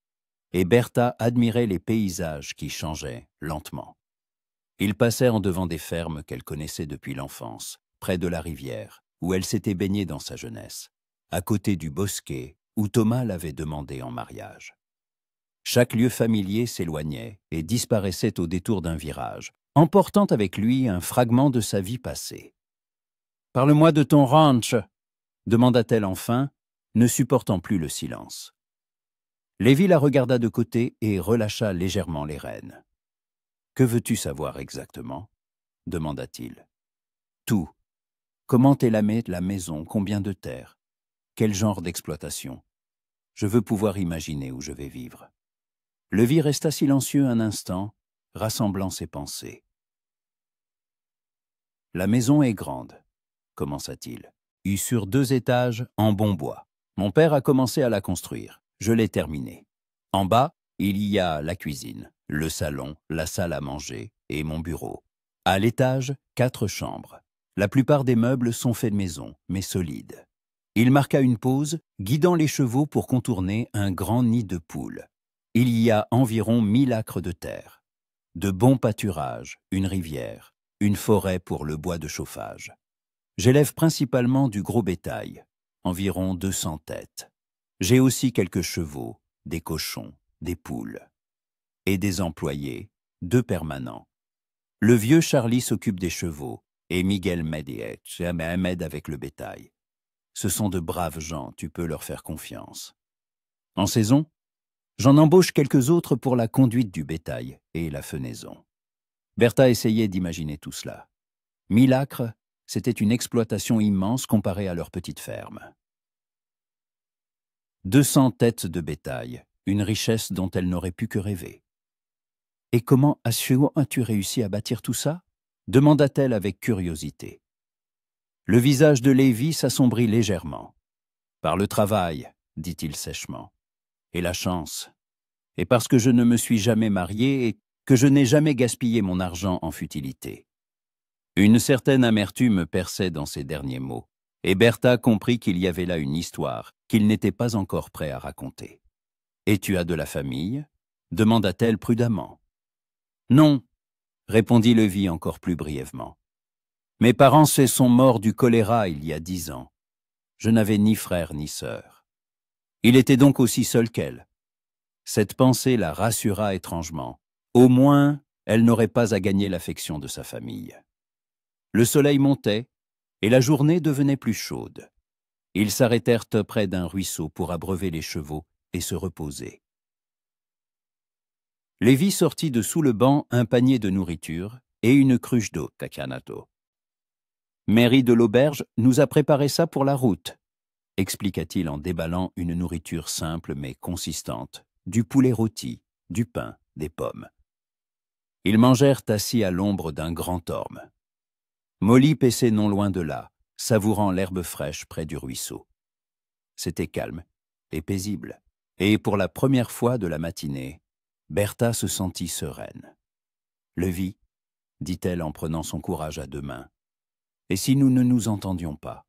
et Bertha admirait les paysages qui changeaient lentement. Ils passèrent en devant des fermes qu'elle connaissait depuis l'enfance, près de la rivière, où elle s'était baignée dans sa jeunesse, à côté du bosquet où Thomas l'avait demandé en mariage. Chaque lieu familier s'éloignait et disparaissait au détour d'un virage, emportant avec lui un fragment de sa vie passée. « Parle-moi de ton ranch » demanda-t-elle enfin, ne supportant plus le silence. Lévi la regarda de côté et relâcha légèrement les rênes. « Que veux-tu savoir exactement » demanda-t-il. « Tout. Comment est la maison, combien de terres, quel genre d'exploitation. Je veux pouvoir imaginer où je vais vivre. » Lévi resta silencieux un instant, rassemblant ses pensées. « La maison est grande, » commença-t-il, « sur 2 étages en bon bois. Mon père a commencé à la construire. Je l'ai terminée. En bas, il y a la cuisine, le salon, la salle à manger et mon bureau. À l'étage, 4 chambres. La plupart des meubles sont faits de maison, mais solides. » Il marqua une pause, guidant les chevaux pour contourner un grand nid de poules. Il y a environ 1000 acres de terre. De bons pâturages, une rivière, une forêt pour le bois de chauffage. J'élève principalement du gros bétail, environ 200 têtes. J'ai aussi quelques chevaux, des cochons, des poules. et des employés, 2 permanents. Le vieux Charlie s'occupe des chevaux, et Miguel m'aide avec le bétail. Ce sont de braves gens, tu peux leur faire confiance. En saison, j'en embauche quelques autres pour la conduite du bétail et la fenaison. Bertha essayait d'imaginer tout cela. 1000 acres, c'était une exploitation immense comparée à leur petite ferme. 200 têtes de bétail, une richesse dont elle n'aurait pu que rêver. « Et comment as-tu réussi à bâtir tout ça ?» demanda-t-elle avec curiosité. Le visage de Lévi s'assombrit légèrement. « Par le travail, dit-il sèchement. Et la chance. Et parce que je ne me suis jamais marié et que je n'ai jamais gaspillé mon argent en futilité. » Une certaine amertume perçait dans ces derniers mots, et Bertha comprit qu'il y avait là une histoire qu'il n'était pas encore prêt à raconter. « Et tu as de la famille ?» demanda-t-elle prudemment. « Non, » répondit Lévi encore plus brièvement. « Mes parents se sont morts du choléra il y a 10 ans. Je n'avais ni frère ni sœur. Il était donc aussi seul qu'elle. » Cette pensée la rassura étrangement. Au moins, elle n'aurait pas à gagner l'affection de sa famille. Le soleil montait, et la journée devenait plus chaude. Ils s'arrêtèrent près d'un ruisseau pour abreuver les chevaux et se reposer. Lévi sortit de sous le banc un panier de nourriture et une cruche d'eau, Takanato. « Mary de l'auberge nous a préparé ça pour la route, » expliqua-t-il en déballant une nourriture simple mais consistante, du poulet rôti, du pain, des pommes. Ils mangèrent assis à l'ombre d'un grand orme. Molly paissait non loin de là, savourant l'herbe fraîche près du ruisseau. C'était calme et paisible, et pour la première fois de la matinée, Bertha se sentit sereine. « Lévi, » dit-elle en prenant son courage à 2 mains, « et si nous ne nous entendions pas,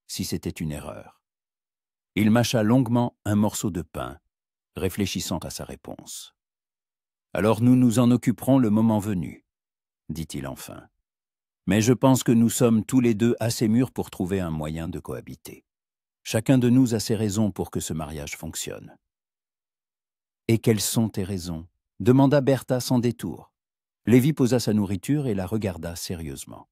si c'était une erreur ?» Il mâcha longuement un morceau de pain, réfléchissant à sa réponse. « Alors nous nous en occuperons le moment venu, » dit-il enfin. « Mais je pense que nous sommes tous les deux assez mûrs pour trouver un moyen de cohabiter. Chacun de nous a ses raisons pour que ce mariage fonctionne. » « Et quelles sont tes raisons ?» demanda Bertha sans détour. Lévi posa sa nourriture et la regarda sérieusement.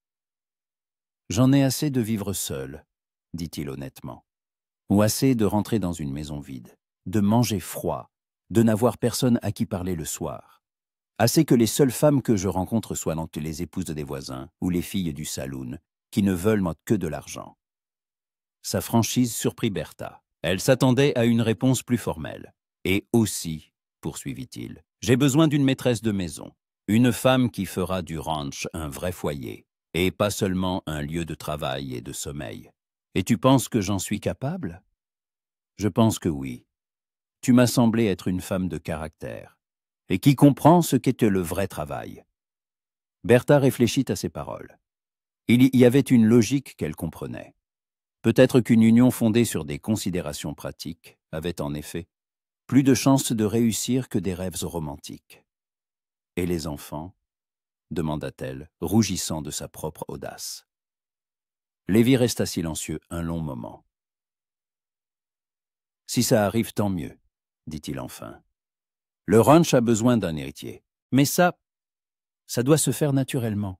« J'en ai assez de vivre seul, » dit-il honnêtement, « ou assez de rentrer dans une maison vide, de manger froid, de n'avoir personne à qui parler le soir. Assez que les seules femmes que je rencontre soient les épouses des voisins ou les filles du saloon, qui ne veulent que de l'argent. » Sa franchise surprit Bertha. Elle s'attendait à une réponse plus formelle. « Et aussi, » poursuivit-il, « j'ai besoin d'une maîtresse de maison, une femme qui fera du ranch un vrai foyer, et pas seulement un lieu de travail et de sommeil. Et tu penses que j'en suis capable ? Je pense que oui. Tu m'as semblé être une femme de caractère, et qui comprend ce qu'était le vrai travail. » Bertha réfléchit à ces paroles. Il y avait une logique qu'elle comprenait. Peut-être qu'une union fondée sur des considérations pratiques avait en effet plus de chances de réussir que des rêves romantiques. « Et les enfants ?» demanda-t-elle, rougissant de sa propre audace. Lévi resta silencieux un long moment. « Si ça arrive, tant mieux, » dit-il enfin. « Le ranch a besoin d'un héritier, mais ça doit se faire naturellement.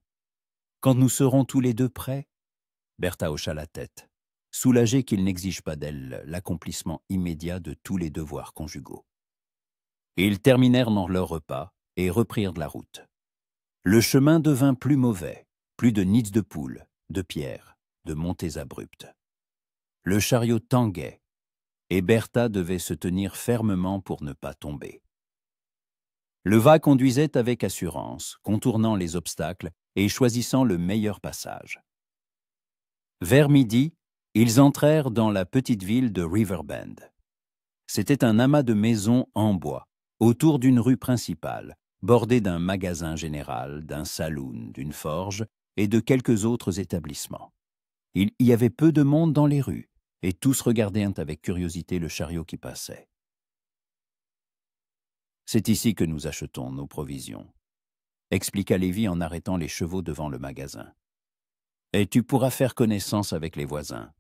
Quand nous serons tous les deux prêts ?» Bertha hocha la tête, soulagée qu'il n'exige pas d'elle l'accomplissement immédiat de tous les devoirs conjugaux. Ils terminèrent dans leur repas et reprirent la route. Le chemin devint plus mauvais, plus de nids de poules, de pierres, de montées abruptes. Le chariot tanguait, et Bertha devait se tenir fermement pour ne pas tomber. Le va conduisait avec assurance, contournant les obstacles et choisissant le meilleur passage. Vers midi, ils entrèrent dans la petite ville de Riverbend. C'était un amas de maisons en bois, autour d'une rue principale, bordée d'un magasin général, d'un saloon, d'une forge et de quelques autres établissements. Il y avait peu de monde dans les rues, et tous regardaient avec curiosité le chariot qui passait. « C'est ici que nous achetons nos provisions, » expliqua Lévi en arrêtant les chevaux devant le magasin. « Et tu pourras faire connaissance avec les voisins. »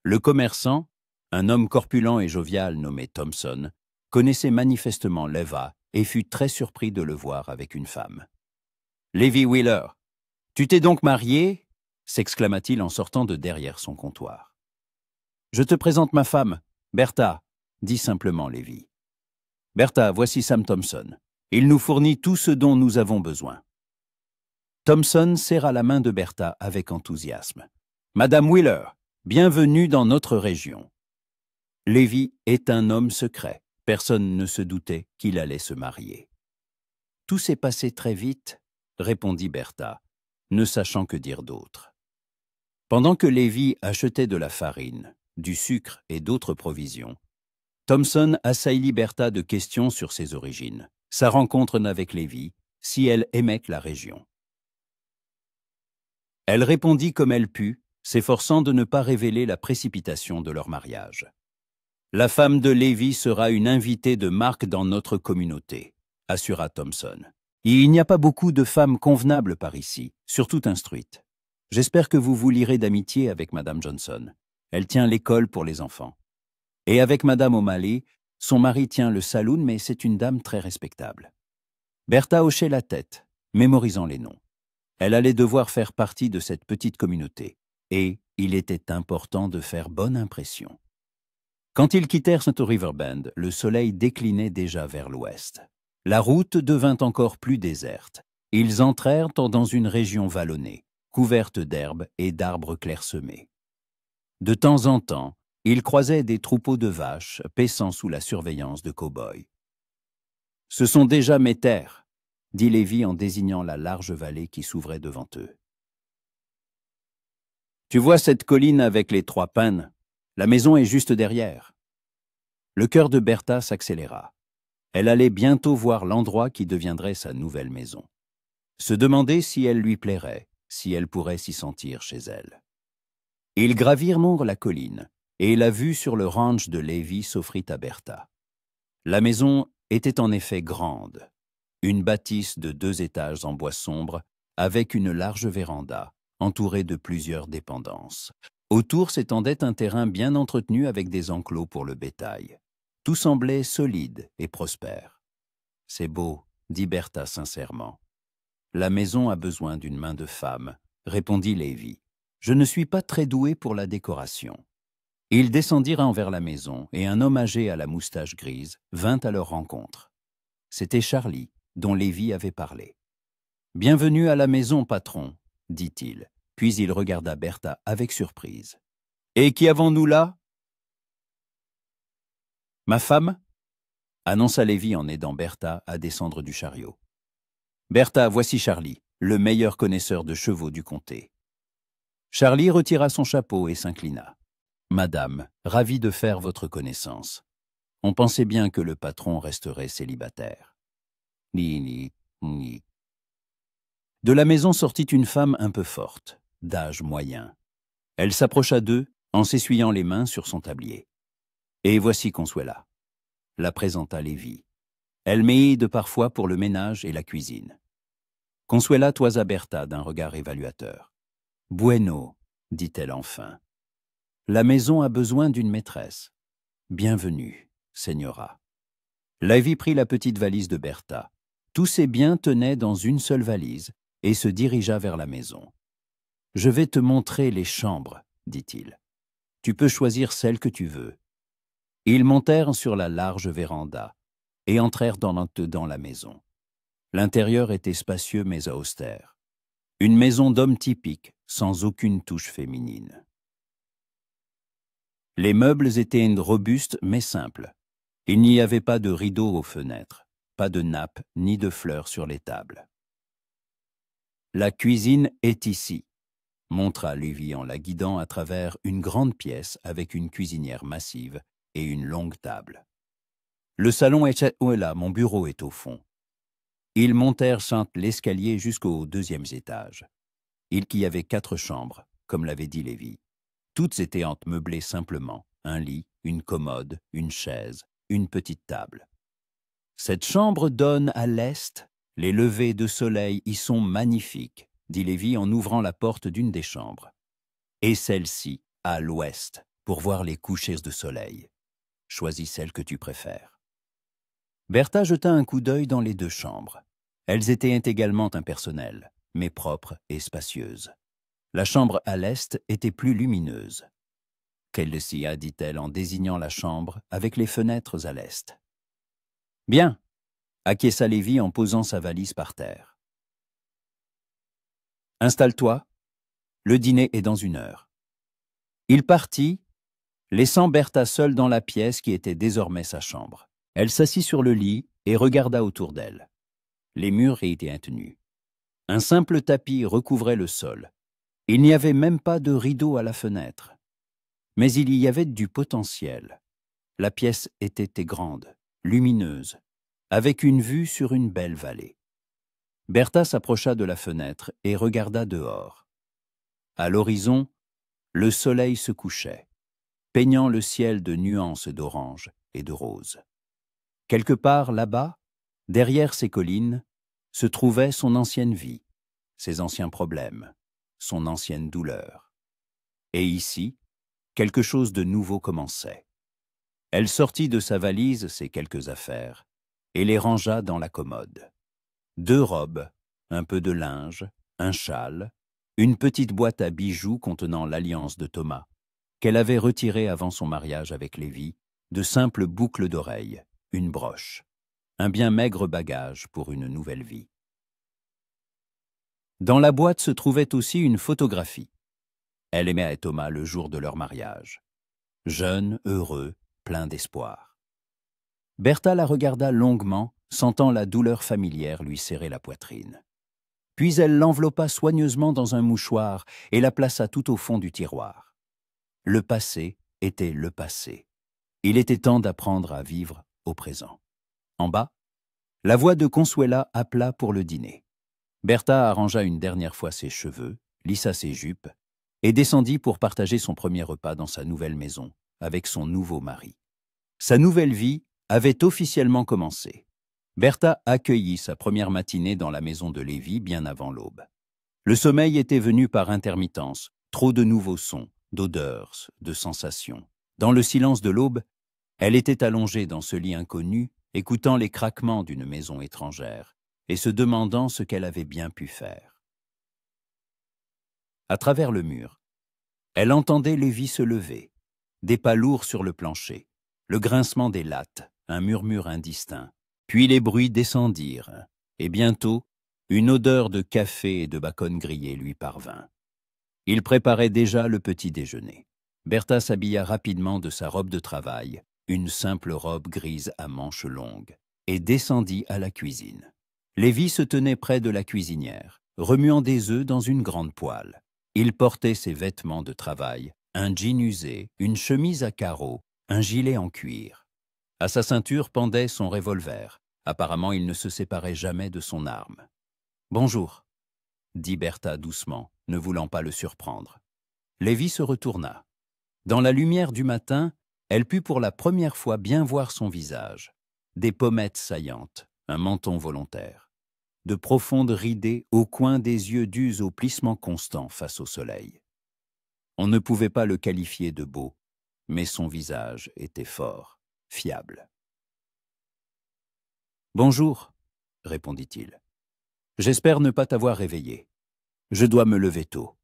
Le commerçant, un homme corpulent et jovial nommé Thompson, connaissait manifestement Leva et fut très surpris de le voir avec une femme. « Lévi Wheeler, tu t'es donc marié ?» s'exclama-t-il en sortant de derrière son comptoir. « Je te présente ma femme, Bertha, » dit simplement Lévi. « Bertha, voici Sam Thompson. Il nous fournit tout ce dont nous avons besoin. » Thompson serra la main de Bertha avec enthousiasme. « Madame Wheeler, bienvenue dans notre région. » Lévi est un homme secret. Personne ne se doutait qu'il allait se marier. « Tout s'est passé très vite, » répondit Bertha, ne sachant que dire d'autre. Pendant que Lévi achetait de la farine, du sucre et d'autres provisions, Thompson assaillit Bertha de questions sur ses origines, sa rencontre avec Lévi, si elle aimait la région. Elle répondit comme elle put, s'efforçant de ne pas révéler la précipitation de leur mariage. « La femme de Lévi sera une invitée de marque dans notre communauté, » assura Thompson. « Il n'y a pas beaucoup de femmes convenables par ici, surtout instruites. J'espère que vous vous lierez d'amitié avec Madame Johnson. Elle tient l'école pour les enfants. Et avec Madame O'Malley, son mari tient le saloon, mais c'est une dame très respectable. » Bertha hochait la tête, mémorisant les noms. Elle allait devoir faire partie de cette petite communauté, et il était important de faire bonne impression. Quand ils quittèrent St. Riverbend, le soleil déclinait déjà vers l'ouest. La route devint encore plus déserte. Ils entrèrent dans une région vallonnée, couverte d'herbes et d'arbres clairsemés. De temps en temps, ils croisaient des troupeaux de vaches paissant sous la surveillance de cow-boys. « Ce sont déjà mes terres, » dit Lévi en désignant la large vallée qui s'ouvrait devant eux. « Tu vois cette colline avec les 3 pins? La maison est juste derrière. » Le cœur de Bertha s'accéléra. Elle allait bientôt voir l'endroit qui deviendrait sa nouvelle maison. Se demander si elle lui plairait, si elle pourrait s'y sentir chez elle. Ils gravirent la colline, et la vue sur le ranch de Lévi s'offrit à Bertha. La maison était en effet grande, une bâtisse de 2 étages en bois sombre, avec une large véranda, entourée de plusieurs dépendances. Autour s'étendait un terrain bien entretenu avec des enclos pour le bétail. Tout semblait solide et prospère. « C'est beau, » dit Bertha sincèrement. « La maison a besoin d'une main de femme, » répondit Lévi. « Je ne suis pas très doué pour la décoration. » Ils descendirent envers la maison et un homme âgé à la moustache grise vint à leur rencontre. C'était Charlie, dont Lévi avait parlé. « Bienvenue à la maison, patron, » dit-il, puis il regarda Bertha avec surprise. « Et qui avons-nous là ?»« Ma femme » annonça Lévi en aidant Bertha à descendre du chariot. « Bertha, voici Charlie, le meilleur connaisseur de chevaux du comté. » Charlie retira son chapeau et s'inclina. « Madame, ravi de faire votre connaissance. On pensait bien que le patron resterait célibataire. » Ni. De la maison sortit une femme un peu forte, d'âge moyen. Elle s'approcha d'eux en s'essuyant les mains sur son tablier. « Et voici Consuela », la présenta Lévi. Elle m'aide parfois pour le ménage et la cuisine. Consuela toisa Bertha d'un regard évaluateur. « Bueno, » dit-elle enfin. « La maison a besoin d'une maîtresse. Bienvenue, señora. » Lévi prit la petite valise de Bertha. Tous ses biens tenaient dans une seule valise et se dirigea vers la maison. « Je vais te montrer les chambres, » dit-il. « Tu peux choisir celle que tu veux. » Ils montèrent sur la large véranda et entrèrent dans la maison. L'intérieur était spacieux mais austère. Une maison d'homme typique, sans aucune touche féminine. Les meubles étaient robustes mais simples. Il n'y avait pas de rideaux aux fenêtres, pas de nappes ni de fleurs sur les tables. « La cuisine est ici », montra Lévi en la guidant à travers une grande pièce avec une cuisinière massive et une longue table. « Le salon est là, mon bureau est au fond. » Ils montèrent sans l'escalier jusqu'au 2e étage. Il y avait 4 chambres, comme l'avait dit Lévi. Toutes étaient meublées simplement, un lit, une commode, une chaise, une petite table. Cette chambre donne à l'est. Les levées de soleil y sont magnifiques, dit Lévi en ouvrant la porte d'une des chambres. Et celle-ci, à l'ouest, pour voir les couchers de soleil. Choisis celle que tu préfères. Bertha jeta un coup d'œil dans les deux chambres. Elles étaient également impersonnelles, mais propres et spacieuses. La chambre à l'est était plus lumineuse. « Quelle s'y a » dit-elle en désignant la chambre avec les fenêtres à l'est. « Bien !» acquiesça Lévi en posant sa valise par terre. « Installe-toi, le dîner est dans 1 heure. » Il partit, laissant Bertha seule dans la pièce qui était désormais sa chambre. Elle s'assit sur le lit et regarda autour d'elle. Les murs étaient tenus. Un simple tapis recouvrait le sol. Il n'y avait même pas de rideau à la fenêtre. Mais il y avait du potentiel. La pièce était grande, lumineuse, avec une vue sur une belle vallée. Bertha s'approcha de la fenêtre et regarda dehors. À l'horizon, le soleil se couchait, peignant le ciel de nuances d'orange et de rose. Quelque part là-bas, derrière ces collines, se trouvait son ancienne vie, ses anciens problèmes, son ancienne douleur. Et ici, quelque chose de nouveau commençait. Elle sortit de sa valise ses quelques affaires et les rangea dans la commode. 2 robes, un peu de linge, un châle, une petite boîte à bijoux contenant l'alliance de Thomas, qu'elle avait retirée avant son mariage avec Lévi, de simples boucles d'oreilles, une broche, un bien maigre bagage pour une nouvelle vie. Dans la boîte se trouvait aussi une photographie. Elle aimait Thomas le jour de leur mariage. Jeune, heureux, plein d'espoir. Bertha la regarda longuement, sentant la douleur familière lui serrer la poitrine. Puis elle l'enveloppa soigneusement dans un mouchoir et la plaça tout au fond du tiroir. Le passé était le passé. Il était temps d'apprendre à vivre au présent. En bas, la voix de Consuela appela pour le dîner. Bertha arrangea une dernière fois ses cheveux, lissa ses jupes et descendit pour partager son premier repas dans sa nouvelle maison avec son nouveau mari. Sa nouvelle vie avait officiellement commencé. Bertha accueillit sa première matinée dans la maison de Lévi bien avant l'aube. Le sommeil était venu par intermittence, trop de nouveaux sons, d'odeurs, de sensations. Dans le silence de l'aube, elle était allongée dans ce lit inconnu, écoutant les craquements d'une maison étrangère et se demandant ce qu'elle avait bien pu faire. À travers le mur, elle entendait Lévi se lever, des pas lourds sur le plancher, le grincement des lattes, un murmure indistinct. Puis les bruits descendirent, et bientôt, une odeur de café et de bacon grillé lui parvint. Il préparait déjà le petit déjeuner. Bertha s'habilla rapidement de sa robe de travail, une simple robe grise à manches longues, et descendit à la cuisine. Lévi se tenait près de la cuisinière, remuant des œufs dans une grande poêle. Il portait ses vêtements de travail, un jean usé, une chemise à carreaux, un gilet en cuir. À sa ceinture pendait son revolver. Apparemment, il ne se séparait jamais de son arme. « Bonjour », dit Bertha doucement, ne voulant pas le surprendre. Lévi se retourna. Dans la lumière du matin, elle put pour la première fois bien voir son visage. Des pommettes saillantes, un menton volontaire. De profondes ridées au coin des yeux dus au plissement constant face au soleil. On ne pouvait pas le qualifier de beau, mais son visage était fort, fiable. « Bonjour », répondit-il. « J'espère ne pas t'avoir réveillé. Je dois me lever tôt. »«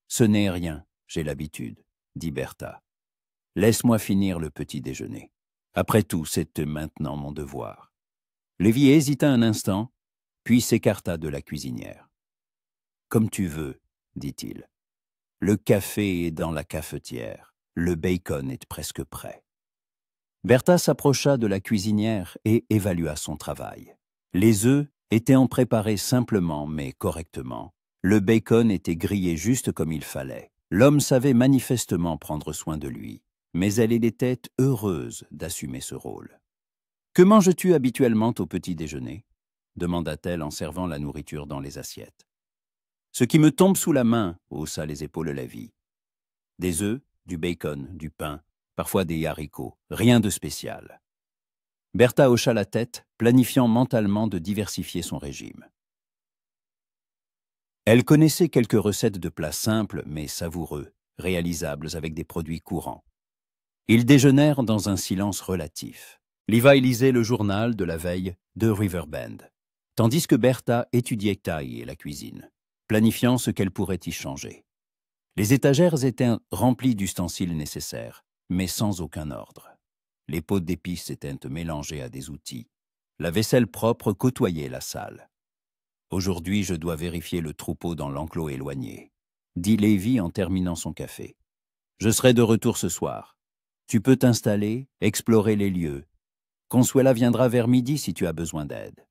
Ce n'est rien, j'ai l'habitude, » dit Bertha. « Laisse-moi finir le petit déjeuner. Après tout, c'est maintenant mon devoir. » Lévi hésita un instant, puis s'écarta de la cuisinière. « Comme tu veux, » dit-il. « Le café est dans la cafetière. Le bacon est presque prêt. » Bertha s'approcha de la cuisinière et évalua son travail. Les œufs étaient en préparés simplement mais correctement. Le bacon était grillé juste comme il fallait. L'homme savait manifestement prendre soin de lui, mais elle était heureuse d'assumer ce rôle. « Que manges-tu habituellement au petit déjeuner ?» demanda-t-elle en servant la nourriture dans les assiettes. « Ce qui me tombe sous la main, » haussa les épaules Lévi. « Des œufs, du bacon, du pain, parfois des haricots, rien de spécial. » Bertha hocha la tête, planifiant mentalement de diversifier son régime. Elle connaissait quelques recettes de plats simples mais savoureux, réalisables avec des produits courants. Ils déjeunèrent dans un silence relatif. Levi lisait le journal de la veille de Riverbend, tandis que Bertha étudiait taille et la cuisine, planifiant ce qu'elle pourrait y changer. Les étagères étaient remplies d'ustensiles nécessaires, mais sans aucun ordre. Les pots d'épices étaient mélangés à des outils. La vaisselle propre côtoyait la salle. « Aujourd'hui, je dois vérifier le troupeau dans l'enclos éloigné », dit Levi en terminant son café. « Je serai de retour ce soir. Tu peux t'installer, explorer les lieux. Consuela viendra vers midi si tu as besoin d'aide. »«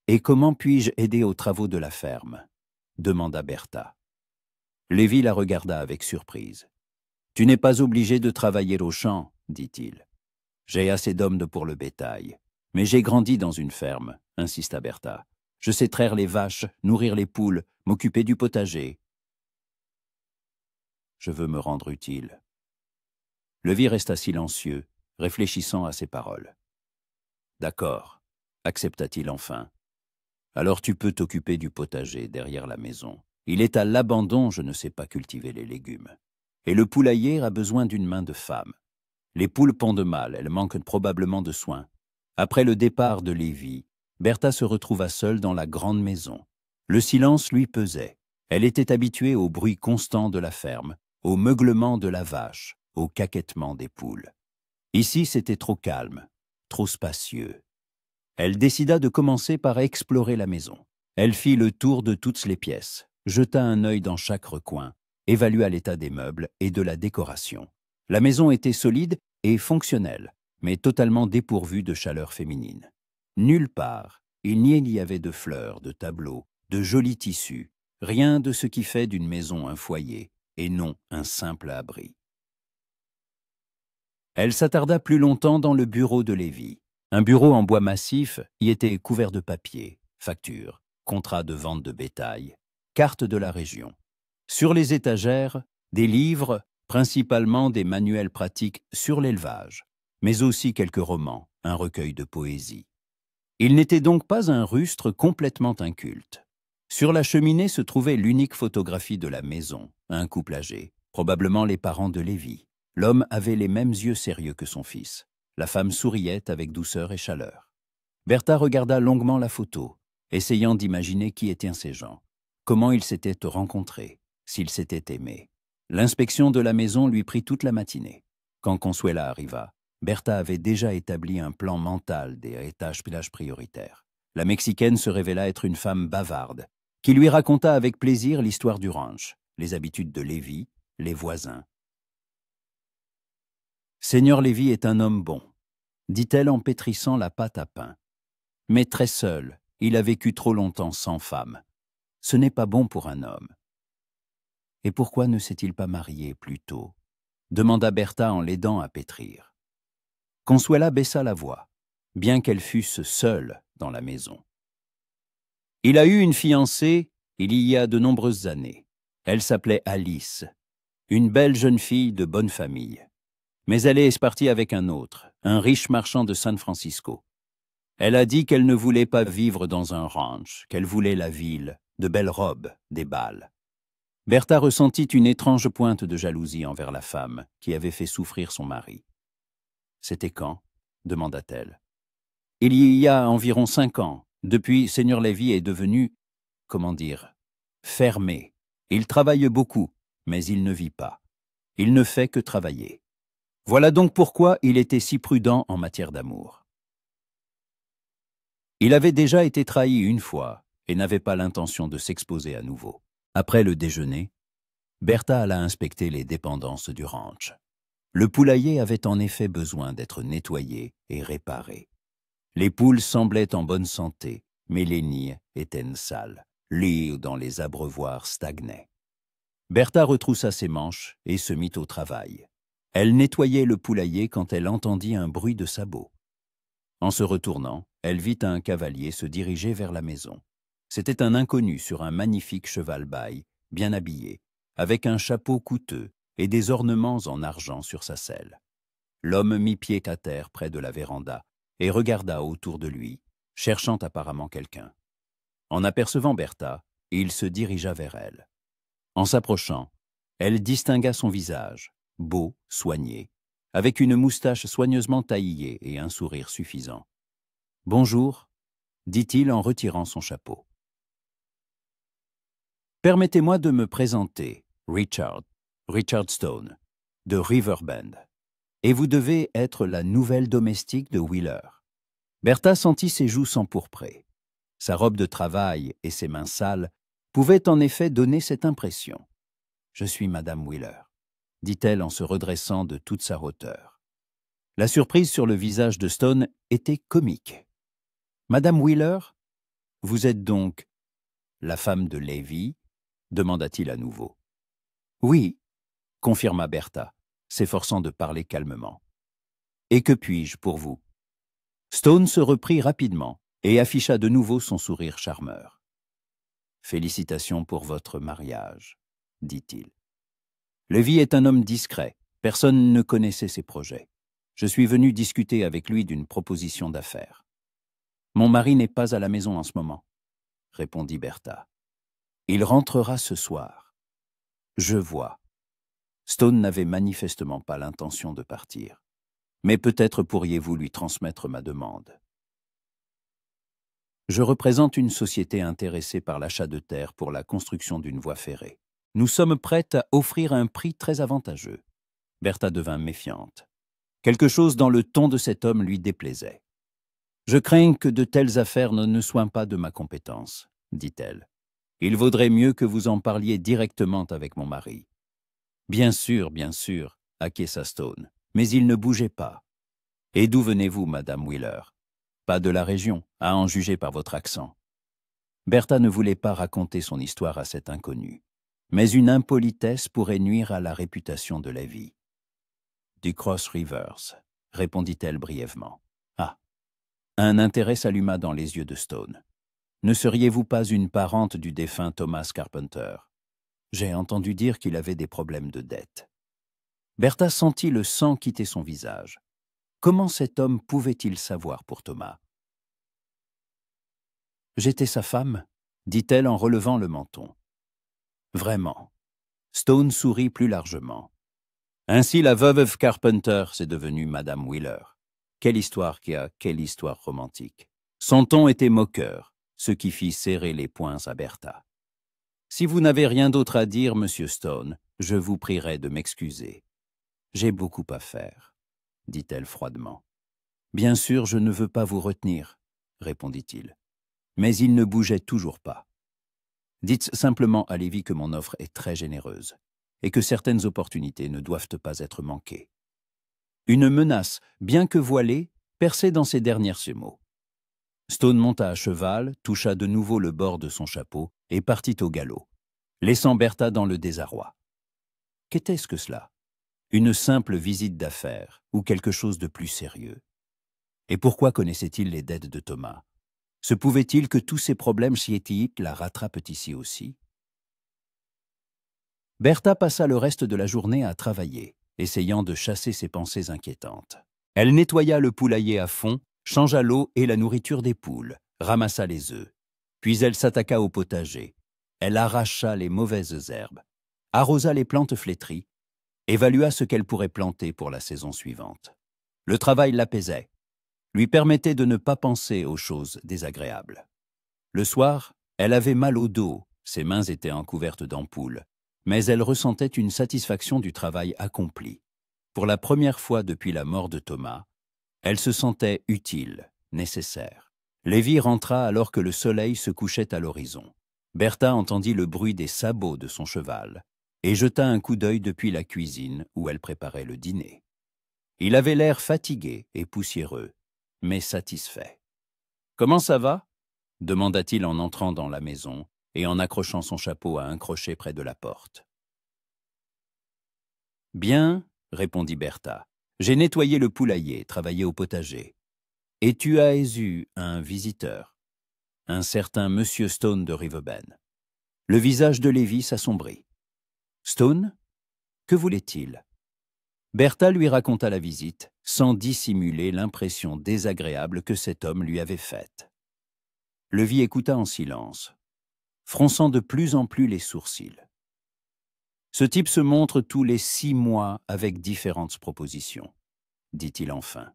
Et comment puis-je aider aux travaux de la ferme ?» demanda Bertha. Levi la regarda avec surprise. « Tu n'es pas obligé de travailler au champ, dit-il. J'ai assez d'hommes pour le bétail. Mais j'ai grandi dans une ferme, insista Bertha. Je sais traire les vaches, nourrir les poules, m'occuper du potager. Je veux me rendre utile. » Levi resta silencieux, réfléchissant à ses paroles. « D'accord, accepta-t-il enfin. Alors tu peux t'occuper du potager derrière la maison. Il est à l'abandon, je ne sais pas cultiver les légumes. Et le poulailler a besoin d'une main de femme. Les poules pondent mal, elles manquent probablement de soins. » Après le départ de Levi, Bertha se retrouva seule dans la grande maison. Le silence lui pesait. Elle était habituée au bruit constant de la ferme, au meuglement de la vache, au caquettement des poules. Ici, c'était trop calme, trop spacieux. Elle décida de commencer par explorer la maison. Elle fit le tour de toutes les pièces, jeta un œil dans chaque recoin, évalua l'état des meubles et de la décoration. La maison était solide et fonctionnelle, mais totalement dépourvue de chaleur féminine. Nulle part, il n'y avait de fleurs, de tableaux, de jolis tissus, rien de ce qui fait d'une maison un foyer, et non un simple abri. Elle s'attarda plus longtemps dans le bureau de Levi. Un bureau en bois massif y était couvert de papiers, factures, contrats de vente de bétail, cartes de la région. Sur les étagères, des livres, principalement des manuels pratiques sur l'élevage, mais aussi quelques romans, un recueil de poésie. Il n'était donc pas un rustre complètement inculte. Sur la cheminée se trouvait l'unique photographie de la maison, un couple âgé, probablement les parents de Levi. L'homme avait les mêmes yeux sérieux que son fils. La femme souriait avec douceur et chaleur. Bertha regarda longuement la photo, essayant d'imaginer qui étaient ces gens, comment ils s'étaient rencontrés, s'ils s'étaient aimés. L'inspection de la maison lui prit toute la matinée. Quand Consuela arriva, Bertha avait déjà établi un plan mental des tâches prioritaires. La Mexicaine se révéla être une femme bavarde, qui lui raconta avec plaisir l'histoire du ranch, les habitudes de Levi, les voisins. « Seigneur Levi est un homme bon, » dit-elle en pétrissant la pâte à pain. « Mais très seul, il a vécu trop longtemps sans femme. Ce n'est pas bon pour un homme. » « Et pourquoi ne s'est-il pas marié plus tôt ?» demanda Bertha en l'aidant à pétrir. Consuela baissa la voix, bien qu'elle fût seule dans la maison. « Il a eu une fiancée il y a de nombreuses années. Elle s'appelait Alice, une belle jeune fille de bonne famille. Mais elle est partie avec un autre, un riche marchand de San Francisco. Elle a dit qu'elle ne voulait pas vivre dans un ranch, qu'elle voulait la ville, de belles robes, des bals. » Bertha ressentit une étrange pointe de jalousie envers la femme qui avait fait souffrir son mari. « C'était quand ?» demanda-t-elle. « Il y a environ 5 ans, depuis Seigneur Levi est devenu, comment dire, fermé. Il travaille beaucoup, mais il ne vit pas. Il ne fait que travailler. Voilà donc pourquoi il était si prudent en matière d'amour. Il avait déjà été trahi une fois et n'avait pas l'intention de s'exposer à nouveau. Après le déjeuner, Bertha alla inspecter les dépendances du ranch. Le poulailler avait en effet besoin d'être nettoyé et réparé. Les poules semblaient en bonne santé, mais les nids étaient sales. L'eau dans les abreuvoirs stagnait. Bertha retroussa ses manches et se mit au travail. Elle nettoyait le poulailler quand elle entendit un bruit de sabots. En se retournant, elle vit un cavalier se diriger vers la maison. C'était un inconnu sur un magnifique cheval baille, bien habillé, avec un chapeau coûteux et des ornements en argent sur sa selle. L'homme mit pied à terre près de la véranda et regarda autour de lui, cherchant apparemment quelqu'un. En apercevant Bertha, il se dirigea vers elle. En s'approchant, elle distingua son visage, beau, soigné, avec une moustache soigneusement taillée et un sourire suffisant. « Bonjour », dit-il en retirant son chapeau. « Permettez-moi de me présenter, Richard Stone, de Riverbend. Et vous devez être la nouvelle domestique de Wheeler. » Bertha sentit ses joues s'empourprer. Sa robe de travail et ses mains sales pouvaient en effet donner cette impression. « Je suis Madame Wheeler », dit-elle en se redressant de toute sa hauteur. La surprise sur le visage de Stone était comique. « Madame Wheeler, vous êtes donc la femme de Lévy ?» demanda-t-il à nouveau. « Oui », confirma Bertha, s'efforçant de parler calmement. « Et que puis-je pour vous ?» Stone se reprit rapidement et afficha de nouveau son sourire charmeur. « Félicitations pour votre mariage, » dit-il. « Lévy est un homme discret, personne ne connaissait ses projets. Je suis venu discuter avec lui d'une proposition d'affaires. »« Mon mari n'est pas à la maison en ce moment, » répondit Bertha. « Il rentrera ce soir. »« Je vois. » Stone n'avait manifestement pas l'intention de partir. « Mais peut-être pourriez-vous lui transmettre ma demande. » Je représente une société intéressée par l'achat de terres pour la construction d'une voie ferrée. Nous sommes prêtes à offrir un prix très avantageux. Bertha devint méfiante. Quelque chose dans le ton de cet homme lui déplaisait. « Je crains que de telles affaires ne soient pas de ma compétence, » dit-elle. « Il vaudrait mieux que vous en parliez directement avec mon mari. »« Bien sûr, acquiesça Stone, mais il ne bougeait pas. »« Et d'où venez-vous, Madame Wheeler ? » ?»« Pas de la région, à en juger par votre accent. » Bertha ne voulait pas raconter son histoire à cet inconnu, mais une impolitesse pourrait nuire à la réputation de Lévy. « Du Cross Rivers, » répondit-elle brièvement. « Ah !» Un intérêt s'alluma dans les yeux de Stone. « Ne seriez-vous pas une parente du défunt Thomas Carpenter ? J'ai entendu dire qu'il avait des problèmes de dette. » Bertha sentit le sang quitter son visage. Comment cet homme pouvait-il savoir pour Thomas? « J'étais sa femme, » dit-elle en relevant le menton. « Vraiment. » Stone sourit plus largement. « Ainsi la veuve Carpenter s'est devenue Madame Wheeler. Quelle histoire quelle histoire romantique. » Son ton était moqueur, ce qui fit serrer les poings à Bertha. « Si vous n'avez rien d'autre à dire, Monsieur Stone, je vous prierai de m'excuser. J'ai beaucoup à faire, » dit-elle froidement. « Bien sûr, je ne veux pas vous retenir, » répondit-il. Mais il ne bougeait toujours pas. « Dites simplement à Lévy que mon offre est très généreuse et que certaines opportunités ne doivent pas être manquées. » Une menace, bien que voilée, perçait dans ces derniers mots. Stone monta à cheval, toucha de nouveau le bord de son chapeau et partit au galop, laissant Bertha dans le désarroi. Qu'était-ce que cela? Une simple visite d'affaires ou quelque chose de plus sérieux? Et pourquoi connaissait-il les dettes de Thomas? Se pouvait-il que tous ces problèmes chiétiques la rattrapent ici aussi? Bertha passa le reste de la journée à travailler, essayant de chasser ses pensées inquiétantes. Elle nettoya le poulailler à fond, changea l'eau et la nourriture des poules, ramassa les œufs. Puis elle s'attaqua au potager. Elle arracha les mauvaises herbes, arrosa les plantes flétries, évalua ce qu'elle pourrait planter pour la saison suivante. Le travail l'apaisait, lui permettait de ne pas penser aux choses désagréables. Le soir, elle avait mal au dos, ses mains étaient encouvertes d'ampoules, mais elle ressentait une satisfaction du travail accompli. Pour la première fois depuis la mort de Thomas, elle se sentait utile, nécessaire. Lévy rentra alors que le soleil se couchait à l'horizon. Bertha entendit le bruit des sabots de son cheval et jeta un coup d'œil depuis la cuisine où elle préparait le dîner. Il avait l'air fatigué et poussiéreux, mais satisfait. « Comment ça va ?» demanda-t-il en entrant dans la maison et en accrochant son chapeau à un crochet près de la porte. « Bien, » répondit Bertha. « J'ai nettoyé le poulailler, travaillé au potager. Et tu as eu un visiteur, un certain Monsieur Stone de Riverbend. » Le visage de Lévy s'assombrit. « Stone? Que voulait-il » Bertha lui raconta la visite, sans dissimuler l'impression désagréable que cet homme lui avait faite. Lévy écouta en silence, fronçant de plus en plus les sourcils. Ce type se montre tous les 6 mois avec différentes propositions. dit-il enfin.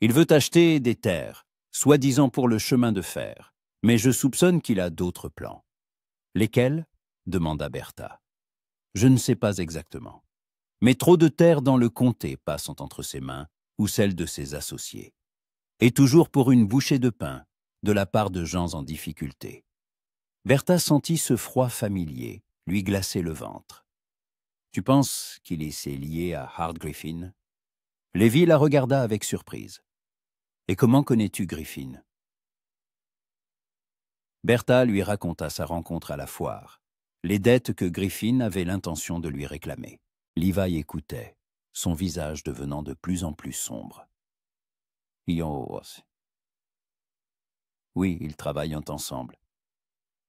Il veut acheter des terres, soi-disant pour le chemin de fer, mais je soupçonne qu'il a d'autres plans. Lesquels? Demanda Bertha. Je ne sais pas exactement. Mais trop de terres dans le comté passent entre ses mains ou celles de ses associés. Et toujours pour une bouchée de pain, de la part de gens en difficulté. Bertha sentit ce froid familier lui glacer le ventre. Tu penses qu'il s'est lié à Hart Griffin? Lévy la regarda avec surprise. Et comment connais-tu Griffin? Bertha lui raconta sa rencontre à la foire, les dettes que Griffin avait l'intention de lui réclamer. Levi écoutait, son visage devenant de plus en plus sombre. Oui, ils travaillent ensemble,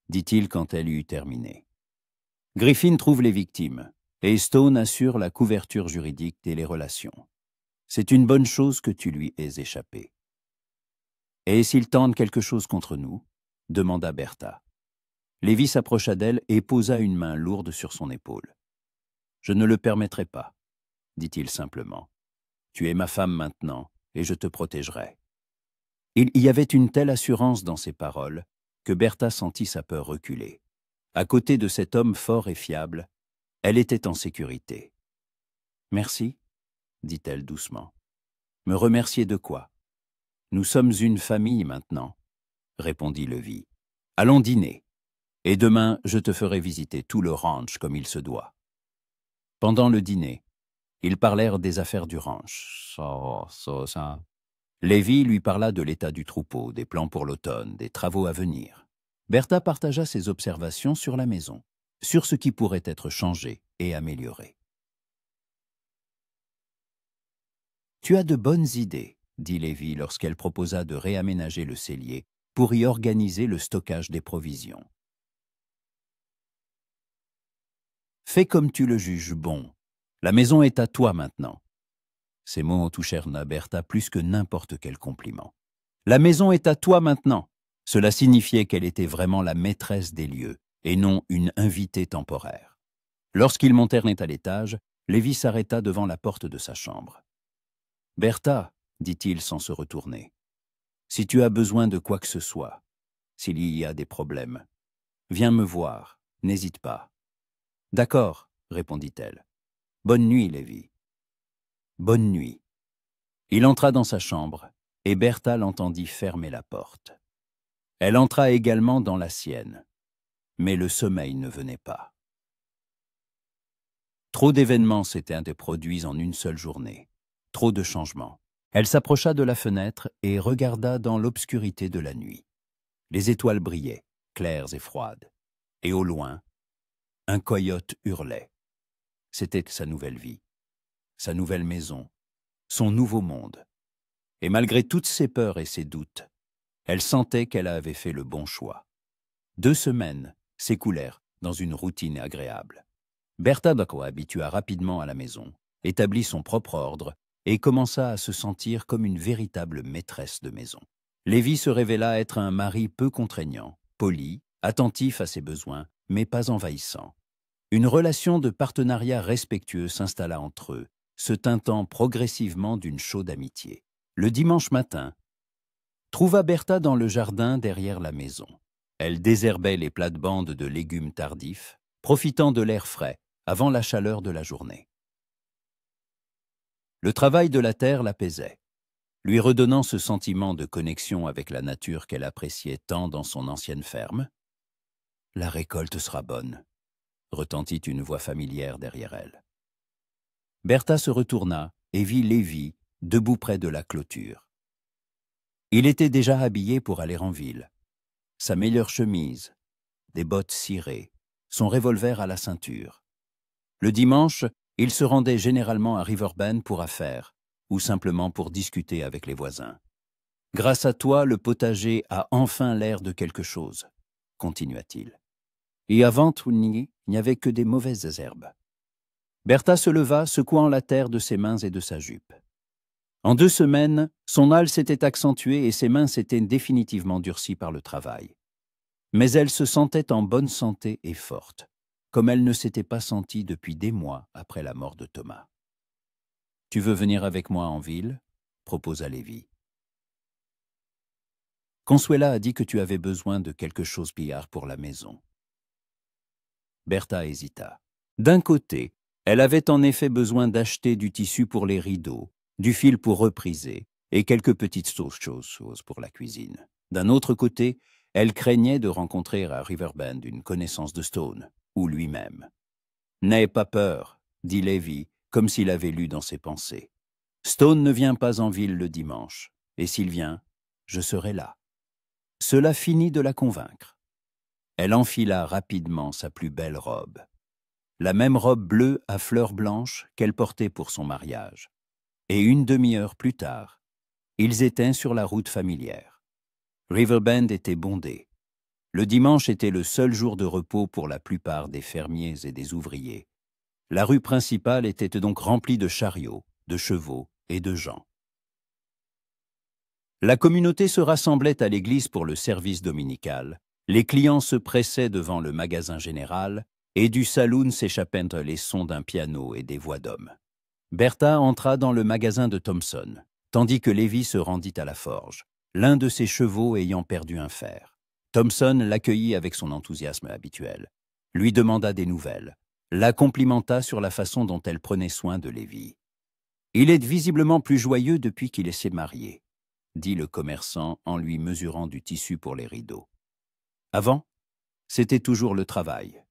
dit-il quand elle eut terminé. Griffin trouve les victimes, et Stone assure la couverture juridique et les relations. C'est une bonne chose que tu lui aies échappé. Et s'ils tentent quelque chose contre nous? Demanda Bertha. Lévy s'approcha d'elle et posa une main lourde sur son épaule. Je ne le permettrai pas, dit-il simplement. Tu es ma femme maintenant, et je te protégerai. Il y avait une telle assurance dans ses paroles que Bertha sentit sa peur reculer. À côté de cet homme fort et fiable, elle était en sécurité. Merci, dit-elle doucement. Me remercier de quoi? Nous sommes une famille maintenant, répondit Lévy. Allons dîner, et demain je te ferai visiter tout le ranch comme il se doit. Pendant le dîner, ils parlèrent des affaires du ranch. Lévy lui parla de l'état du troupeau, des plans pour l'automne, des travaux à venir. Bertha partagea ses observations sur la maison, sur ce qui pourrait être changé et amélioré. « Tu as de bonnes idées, » dit Lévy lorsqu'elle proposa de réaménager le cellier pour y organiser le stockage des provisions. « Fais comme tu le juges bon. La maison est à toi maintenant. » Ces mots touchèrent Bertha plus que n'importe quel compliment. « La maison est à toi maintenant. » Cela signifiait qu'elle était vraiment la maîtresse des lieux et non une invitée temporaire. Lorsqu'ils montèrent à l'étage, Lévy s'arrêta devant la porte de sa chambre. « Bertha, dit-il sans se retourner, si tu as besoin de quoi que ce soit, s'il y a des problèmes, viens me voir, n'hésite pas. »« D'accord, répondit-elle. Bonne nuit, Lévy. »« Bonne nuit. » Il entra dans sa chambre et Bertha l'entendit fermer la porte. Elle entra également dans la sienne, mais le sommeil ne venait pas. Trop d'événements s'étaient produits en une seule journée, trop de changements. Elle s'approcha de la fenêtre et regarda dans l'obscurité de la nuit. Les étoiles brillaient, claires et froides, et au loin, un coyote hurlait. C'était sa nouvelle vie, sa nouvelle maison, son nouveau monde. Et malgré toutes ses peurs et ses doutes, elle sentait qu'elle avait fait le bon choix. 2 semaines s'écoulèrent dans une routine agréable. Bertha habitua rapidement à la maison, établit son propre ordre et commença à se sentir comme une véritable maîtresse de maison. Lévy se révéla être un mari peu contraignant, poli, attentif à ses besoins, mais pas envahissant. Une relation de partenariat respectueux s'installa entre eux, se teintant progressivement d'une chaude amitié. Le dimanche matin, trouva Bertha dans le jardin derrière la maison. Elle désherbait les plates-bandes de légumes tardifs, profitant de l'air frais avant la chaleur de la journée. Le travail de la terre l'apaisait, lui redonnant ce sentiment de connexion avec la nature qu'elle appréciait tant dans son ancienne ferme. « La récolte sera bonne », retentit une voix familière derrière elle. Bertha se retourna et vit Lévy debout près de la clôture. Il était déjà habillé pour aller en ville. Sa meilleure chemise, des bottes cirées, son revolver à la ceinture. Le dimanche, il se rendait généralement à Riverbend pour affaires, ou simplement pour discuter avec les voisins. « Grâce à toi, le potager a enfin l'air de quelque chose, » continua-t-il. Et avant, il n'y avait que des mauvaises herbes. Bertha se leva, secouant la terre de ses mains et de sa jupe. En 2 semaines, son hâle s'était accentué et ses mains s'étaient définitivement durcies par le travail. Mais elle se sentait en bonne santé et forte, comme elle ne s'était pas sentie depuis des mois après la mort de Thomas. Tu veux venir avec moi en ville? Proposa Lévi. Consuela a dit que tu avais besoin de quelque chose pillard pour la maison. Bertha hésita. D'un côté, elle avait en effet besoin d'acheter du tissu pour les rideaux, du fil pour repriser, et quelques petites choses pour la cuisine. D'un autre côté, elle craignait de rencontrer à Riverbend une connaissance de Stone, ou lui-même. « N'aie pas peur », dit Lévi, comme s'il avait lu dans ses pensées. « Stone ne vient pas en ville le dimanche, et s'il vient, je serai là. » Cela finit de la convaincre. Elle enfila rapidement sa plus belle robe. La même robe bleue à fleurs blanches qu'elle portait pour son mariage. Et une demi-heure plus tard, ils étaient sur la route familière. Riverbend était bondé. Le dimanche était le seul jour de repos pour la plupart des fermiers et des ouvriers. La rue principale était donc remplie de chariots, de chevaux et de gens. La communauté se rassemblait à l'église pour le service dominical. Les clients se pressaient devant le magasin général et du saloon s'échappaient les sons d'un piano et des voix d'hommes. Bertha entra dans le magasin de Thompson, tandis que Lévi se rendit à la forge, l'un de ses chevaux ayant perdu un fer. Thompson l'accueillit avec son enthousiasme habituel, lui demanda des nouvelles, la complimenta sur la façon dont elle prenait soin de Lévi. « Il est visiblement plus joyeux depuis qu'il s'est marié », dit le commerçant en lui mesurant du tissu pour les rideaux. Avant, c'était toujours le travail.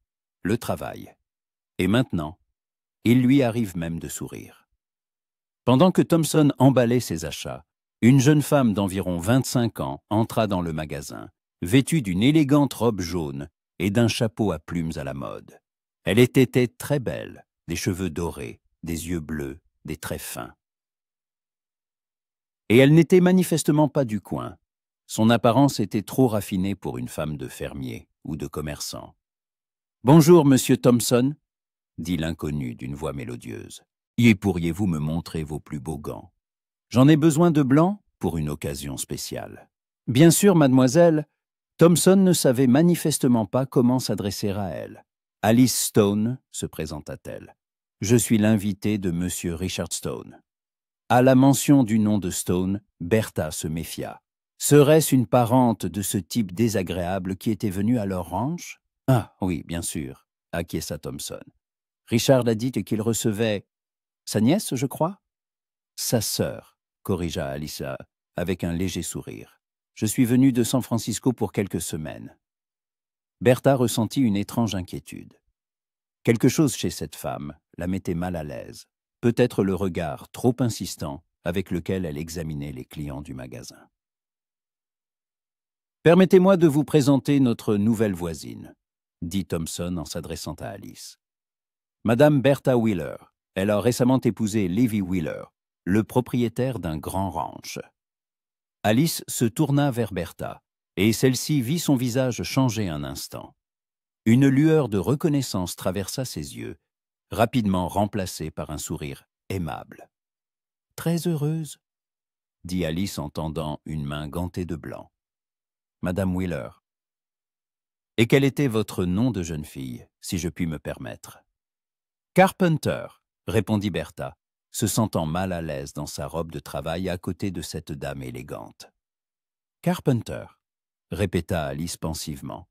Et maintenant, il lui arrive même de sourire. Pendant que Thompson emballait ses achats, une jeune femme d'environ 25 ans entra dans le magasin, vêtue d'une élégante robe jaune et d'un chapeau à plumes à la mode. Elle était très belle, des cheveux dorés, des yeux bleus, des traits fins. Et elle n'était manifestement pas du coin. Son apparence était trop raffinée pour une femme de fermier ou de commerçant. « Bonjour, monsieur Thompson », dit l'inconnu d'une voix mélodieuse. « Y pourriez-vous me montrer vos plus beaux gants? J'en ai besoin de blanc pour une occasion spéciale. » Bien sûr, mademoiselle, Thompson ne savait manifestement pas comment s'adresser à elle. « Alice Stone », se présenta-t-elle. « Je suis l'invitée de monsieur Richard Stone. » À la mention du nom de Stone, Bertha se méfia. Serait-ce une parente de ce type désagréable qui était venue à leur ranch? Ah, oui, bien sûr, acquiesça Thompson. Richard a dit qu'il recevait sa nièce, je crois? Sa sœur, corrigea Alyssa avec un léger sourire. Je suis venue de San Francisco pour quelques semaines. Bertha ressentit une étrange inquiétude. Quelque chose chez cette femme la mettait mal à l'aise. Peut-être le regard trop insistant avec lequel elle examinait les clients du magasin. « Permettez-moi de vous présenter notre nouvelle voisine, » dit Thompson en s'adressant à Alice. « Madame Bertha Wheeler, elle a récemment épousé Lévi Wheeler, le propriétaire d'un grand ranch. » Alice se tourna vers Bertha, et celle-ci vit son visage changer un instant. Une lueur de reconnaissance traversa ses yeux, rapidement remplacée par un sourire aimable. « Très heureuse, » dit Alice en tendant une main gantée de blanc. « Madame Wheeler. »« Et quel était votre nom de jeune fille, si je puis me permettre ?»« Carpenter », répondit Bertha, se sentant mal à l'aise dans sa robe de travail à côté de cette dame élégante. « Carpenter », répéta Alice pensivement.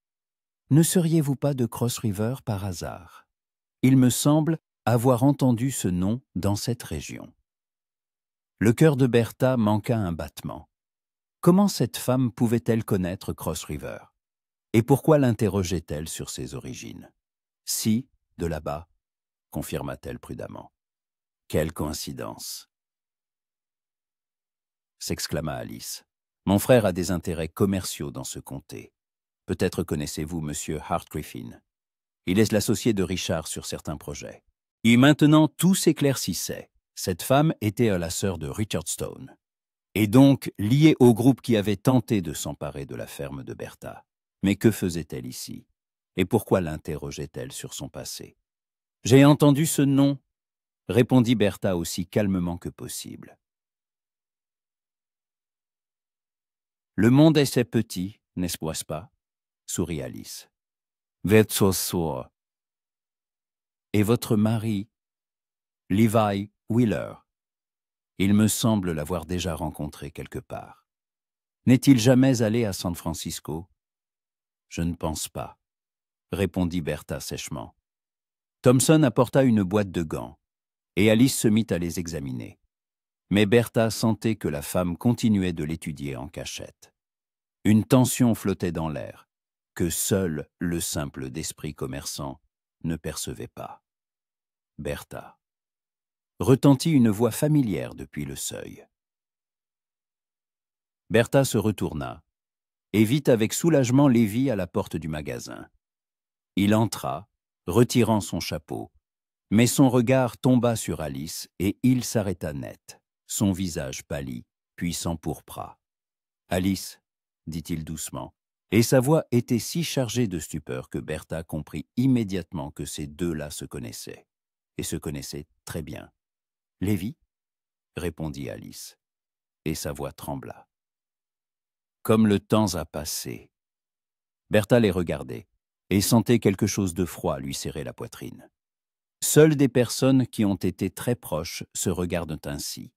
« Ne seriez-vous pas de Cross River par hasard? Il me semble avoir entendu ce nom dans cette région. » Le cœur de Bertha manqua un battement. Comment cette femme pouvait-elle connaître Cross River? Et pourquoi l'interrogeait-elle sur ses origines? Si, de là-bas, confirma-t-elle prudemment. Quelle coïncidence! S'exclama Alice. Mon frère a des intérêts commerciaux dans ce comté. Peut-être connaissez-vous Monsieur Hart Griffin. Il est l'associé de Richard sur certains projets. Et maintenant, tout s'éclaircissait. Cette femme était la sœur de Richard Stone, et donc liée au groupe qui avait tenté de s'emparer de la ferme de Bertha. Mais que faisait-elle ici? Et pourquoi l'interrogeait-elle sur son passé? « J'ai entendu ce nom, » répondit Bertha aussi calmement que possible. « Le monde est si petit, n'est-ce pas ?» sourit Alice. « Wird so. Et votre mari, Levi Wheeler. Il me semble l'avoir déjà rencontré quelque part. N'est-il jamais allé à San Francisco? Je ne pense pas, répondit Bertha sèchement. Thompson apporta une boîte de gants, et Alice se mit à les examiner. Mais Bertha sentait que la femme continuait de l'étudier en cachette. Une tension flottait dans l'air, que seul le simple d'esprit commerçant ne percevait pas. Bertha. Retentit une voix familière depuis le seuil. Bertha se retourna et vit avec soulagement Lévy à la porte du magasin. Il entra, retirant son chapeau, mais son regard tomba sur Alice et il s'arrêta net, son visage pâli, puis s'empourpra. « Alice, dit-il doucement, et sa voix était si chargée de stupeur que Bertha comprit immédiatement que ces deux-là se connaissaient, et se connaissaient très bien. « Lévy ?» répondit Alice, et sa voix trembla. Comme le temps a passé. Bertha les regardait, et sentait quelque chose de froid lui serrer la poitrine. Seules des personnes qui ont été très proches se regardent ainsi,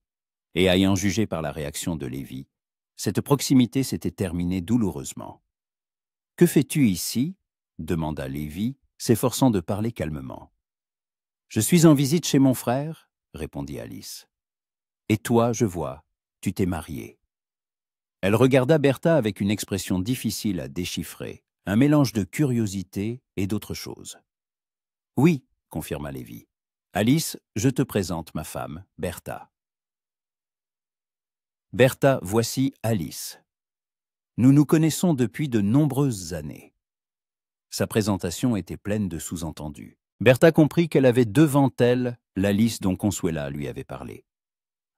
et ayant jugé par la réaction de Lévy, cette proximité s'était terminée douloureusement. « Que fais-tu ici ?» demanda Lévy, s'efforçant de parler calmement. « Je suis en visite chez mon frère, » répondit Alice. « Et toi, je vois, tu t'es mariée. » Elle regarda Bertha avec une expression difficile à déchiffrer, un mélange de curiosité et d'autre chose. « Oui, » confirma Lévy. « Alice, je te présente ma femme, Bertha. » Bertha, voici Alice. Nous nous connaissons depuis de nombreuses années. Sa présentation était pleine de sous-entendus. Bertha comprit qu'elle avait devant elle l'Alice dont Consuela lui avait parlé.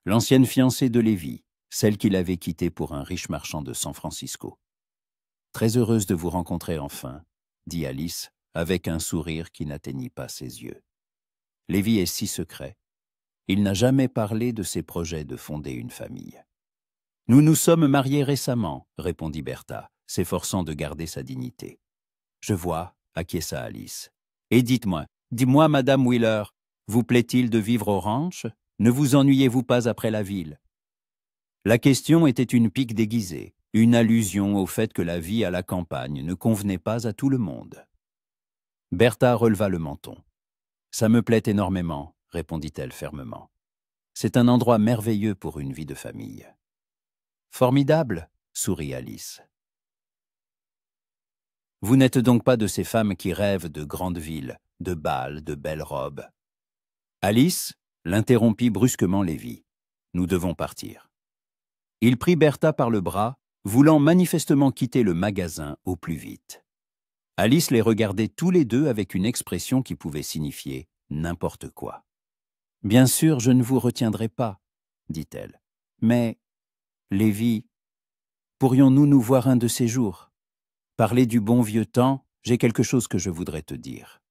L'ancienne fiancée de Lévy, celle qu'il avait quittée pour un riche marchand de San Francisco. « Très heureuse de vous rencontrer enfin, » dit Alice, avec un sourire qui n'atteignit pas ses yeux. Lévy est si secret. Il n'a jamais parlé de ses projets de fonder une famille. « Nous nous sommes mariés récemment, » répondit Bertha, s'efforçant de garder sa dignité. « Je vois, » acquiesça Alice. « Et dites-moi, Madame Wheeler, vous plaît-il de vivre au ranch? Ne vous ennuyez-vous pas après la ville ?» La question était une pique déguisée, une allusion au fait que la vie à la campagne ne convenait pas à tout le monde. Bertha releva le menton. « Ça me plaît énormément, » répondit-elle fermement. « C'est un endroit merveilleux pour une vie de famille. » « Formidable, » sourit Alice. « Vous n'êtes donc pas de ces femmes qui rêvent de grandes villes, de bals, de belles robes. » Alice l'interrompit brusquement Lévy. « Nous devons partir. » Il prit Bertha par le bras, voulant manifestement quitter le magasin au plus vite. Alice les regardait tous les deux avec une expression qui pouvait signifier n'importe quoi. « Bien sûr, je ne vous retiendrai pas, » dit-elle. « Mais, Lévy, pourrions-nous nous voir un de ces jours? Parler du bon vieux temps, j'ai quelque chose que je voudrais te dire. »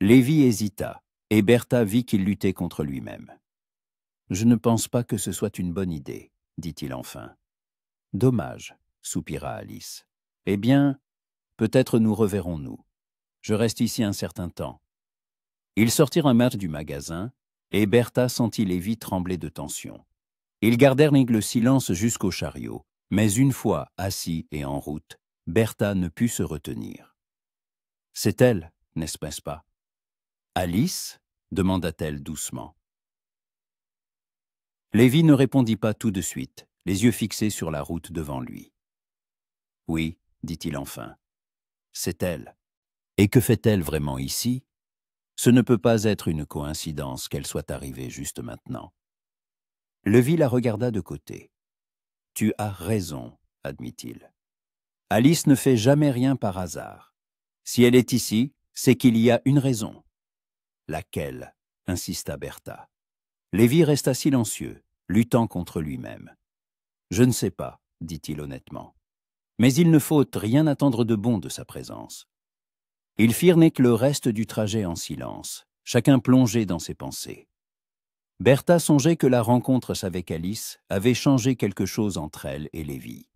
Lévy hésita, et Bertha vit qu'il luttait contre lui-même. « Je ne pense pas que ce soit une bonne idée, » dit-il enfin. « Dommage, » soupira Alice. « Eh bien, peut-être nous reverrons-nous. Je reste ici un certain temps. » Ils sortirent un mètre du magasin, et Bertha sentit Lévy trembler de tension. Ils gardèrent le silence jusqu'au chariot, mais une fois assis et en route, Bertha ne put se retenir. « C'est elle, n'est-ce pas ?»« Alice ?» demanda-t-elle doucement. Lévy ne répondit pas tout de suite, les yeux fixés sur la route devant lui. « Oui, » dit-il enfin, « c'est elle. Et que fait-elle vraiment ici? Ce ne peut pas être une coïncidence qu'elle soit arrivée juste maintenant. » Lévy la regarda de côté. « Tu as raison, » admit-il. « Alice ne fait jamais rien par hasard. Si elle est ici, c'est qu'il y a une raison. »« Laquelle ?» insista Bertha. Lévy resta silencieux, luttant contre lui-même. « Je ne sais pas, » dit-il honnêtement. Mais il ne faut rien attendre de bon de sa présence. Ils firent le reste du trajet en silence, chacun plongé dans ses pensées. Bertha songeait que la rencontre avec Alice avait changé quelque chose entre elle et Lévy.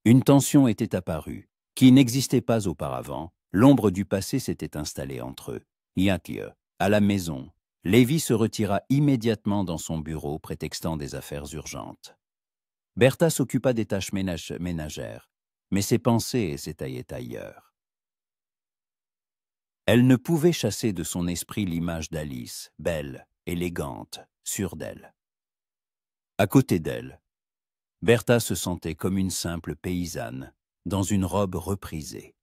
Une tension était apparue, qui n'existait pas auparavant, l'ombre du passé s'était installée entre eux, à la maison, Lévi se retira immédiatement dans son bureau, prétextant des affaires urgentes. Bertha s'occupa des tâches ménagères, mais ses pensées s'étaillaient ailleurs. Elle ne pouvait chasser de son esprit l'image d'Alice, belle, élégante, sûre d'elle. À côté d'elle, Bertha se sentait comme une simple paysanne, dans une robe reprisée.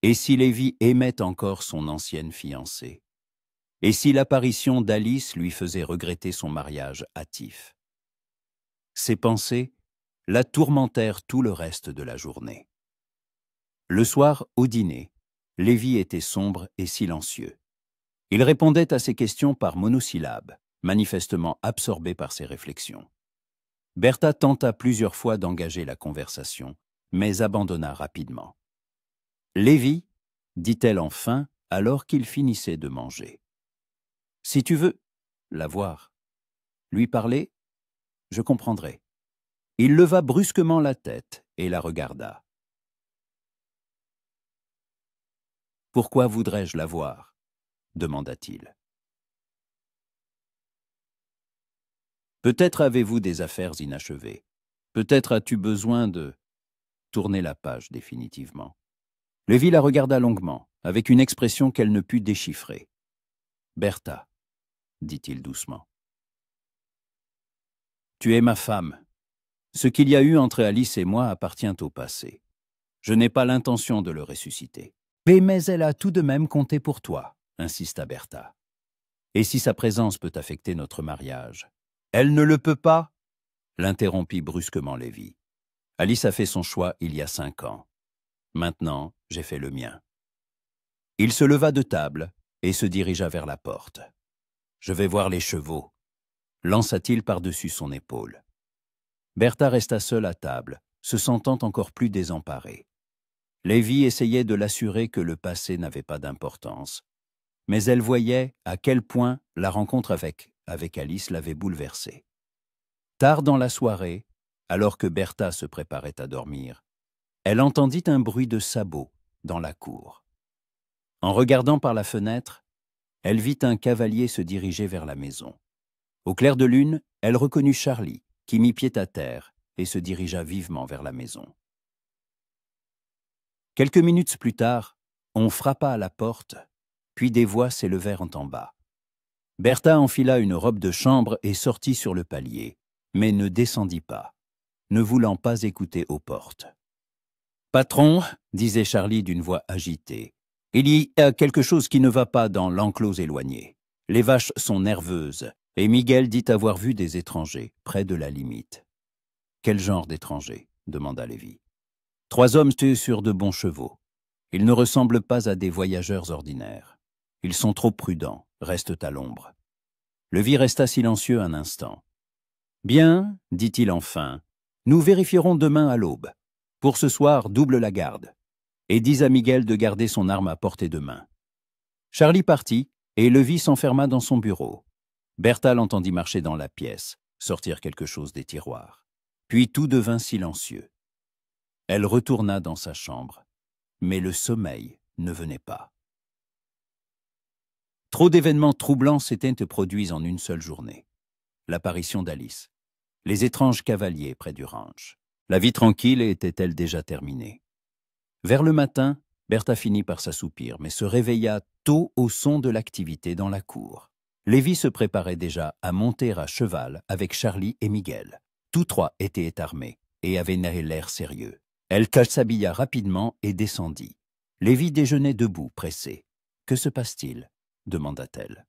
Et si Lévi aimait encore son ancienne fiancée? Et si l'apparition d'Alice lui faisait regretter son mariage hâtif? Ces pensées la tourmentèrent tout le reste de la journée. Le soir, au dîner, Lévi était sombre et silencieux. Il répondait à ses questions par monosyllabes, manifestement absorbé par ses réflexions. Bertha tenta plusieurs fois d'engager la conversation, mais abandonna rapidement. « Lévi, dit-elle enfin, alors qu'il finissait de manger. Si tu veux la voir, lui parler, je comprendrai. » Il leva brusquement la tête et la regarda. « Pourquoi voudrais-je la voir ?» demanda-t-il. « Peut-être avez-vous des affaires inachevées. Peut-être as-tu besoin de tourner la page définitivement. » Lévi la regarda longuement, avec une expression qu'elle ne put déchiffrer. « Bertha, dit-il doucement. Tu es ma femme. Ce qu'il y a eu entre Alice et moi appartient au passé. Je n'ai pas l'intention de le ressusciter. Mais elle a tout de même compté pour toi, insista Bertha. Et si sa présence peut affecter notre mariage? Elle ne le peut pas, l'interrompit brusquement Lévi. Alice a fait son choix il y a 5 ans. Maintenant, j'ai fait le mien. Il se leva de table et se dirigea vers la porte. Je vais voir les chevaux, lança-t-il par-dessus son épaule. Bertha resta seule à table, se sentant encore plus désemparée. Lévi essayait de l'assurer que le passé n'avait pas d'importance, mais elle voyait à quel point la rencontre avec Alice l'avait bouleversée. Tard dans la soirée, alors que Bertha se préparait à dormir, elle entendit un bruit de sabots dans la cour. En regardant par la fenêtre, elle vit un cavalier se diriger vers la maison. Au clair de lune, elle reconnut Charlie, qui mit pied à terre et se dirigea vivement vers la maison. Quelques minutes plus tard, on frappa à la porte, puis des voix s'élevèrent en bas. Bertha enfila une robe de chambre et sortit sur le palier, mais ne descendit pas, ne voulant pas écouter aux portes. « Patron, disait Charlie d'une voix agitée, il y a quelque chose qui ne va pas dans l'enclos éloigné. Les vaches sont nerveuses, et Miguel dit avoir vu des étrangers près de la limite. »« Quel genre d'étrangers » demanda Lévi. « 3 hommes sur de bons chevaux. Ils ne ressemblent pas à des voyageurs ordinaires. Ils sont trop prudents, restent à l'ombre. » Lévi resta silencieux un instant. « Bien, dit-il enfin, nous vérifierons demain à l'aube. Pour ce soir, double la garde. Et dis à Miguel de garder son arme à portée de main. » Charlie partit, et Lévi s'enferma dans son bureau. Bertha l'entendit marcher dans la pièce, sortir quelque chose des tiroirs. Puis tout devint silencieux. Elle retourna dans sa chambre, mais le sommeil ne venait pas. Trop d'événements troublants s'étaient produits en une seule journée. L'apparition d'Alice, les étranges cavaliers près du ranch. La vie tranquille était-elle déjà terminée? Vers le matin, Bertha finit par s'assoupir, mais se réveilla tôt au son de l'activité dans la cour. Lévi se préparait déjà à monter à cheval avec Charlie et Miguel. Tous 3 étaient armés et avaient l'air sérieux. Elle s'habilla rapidement et descendit. Lévi déjeunait debout, pressé. « Que se passe-t-il » demanda-t-elle.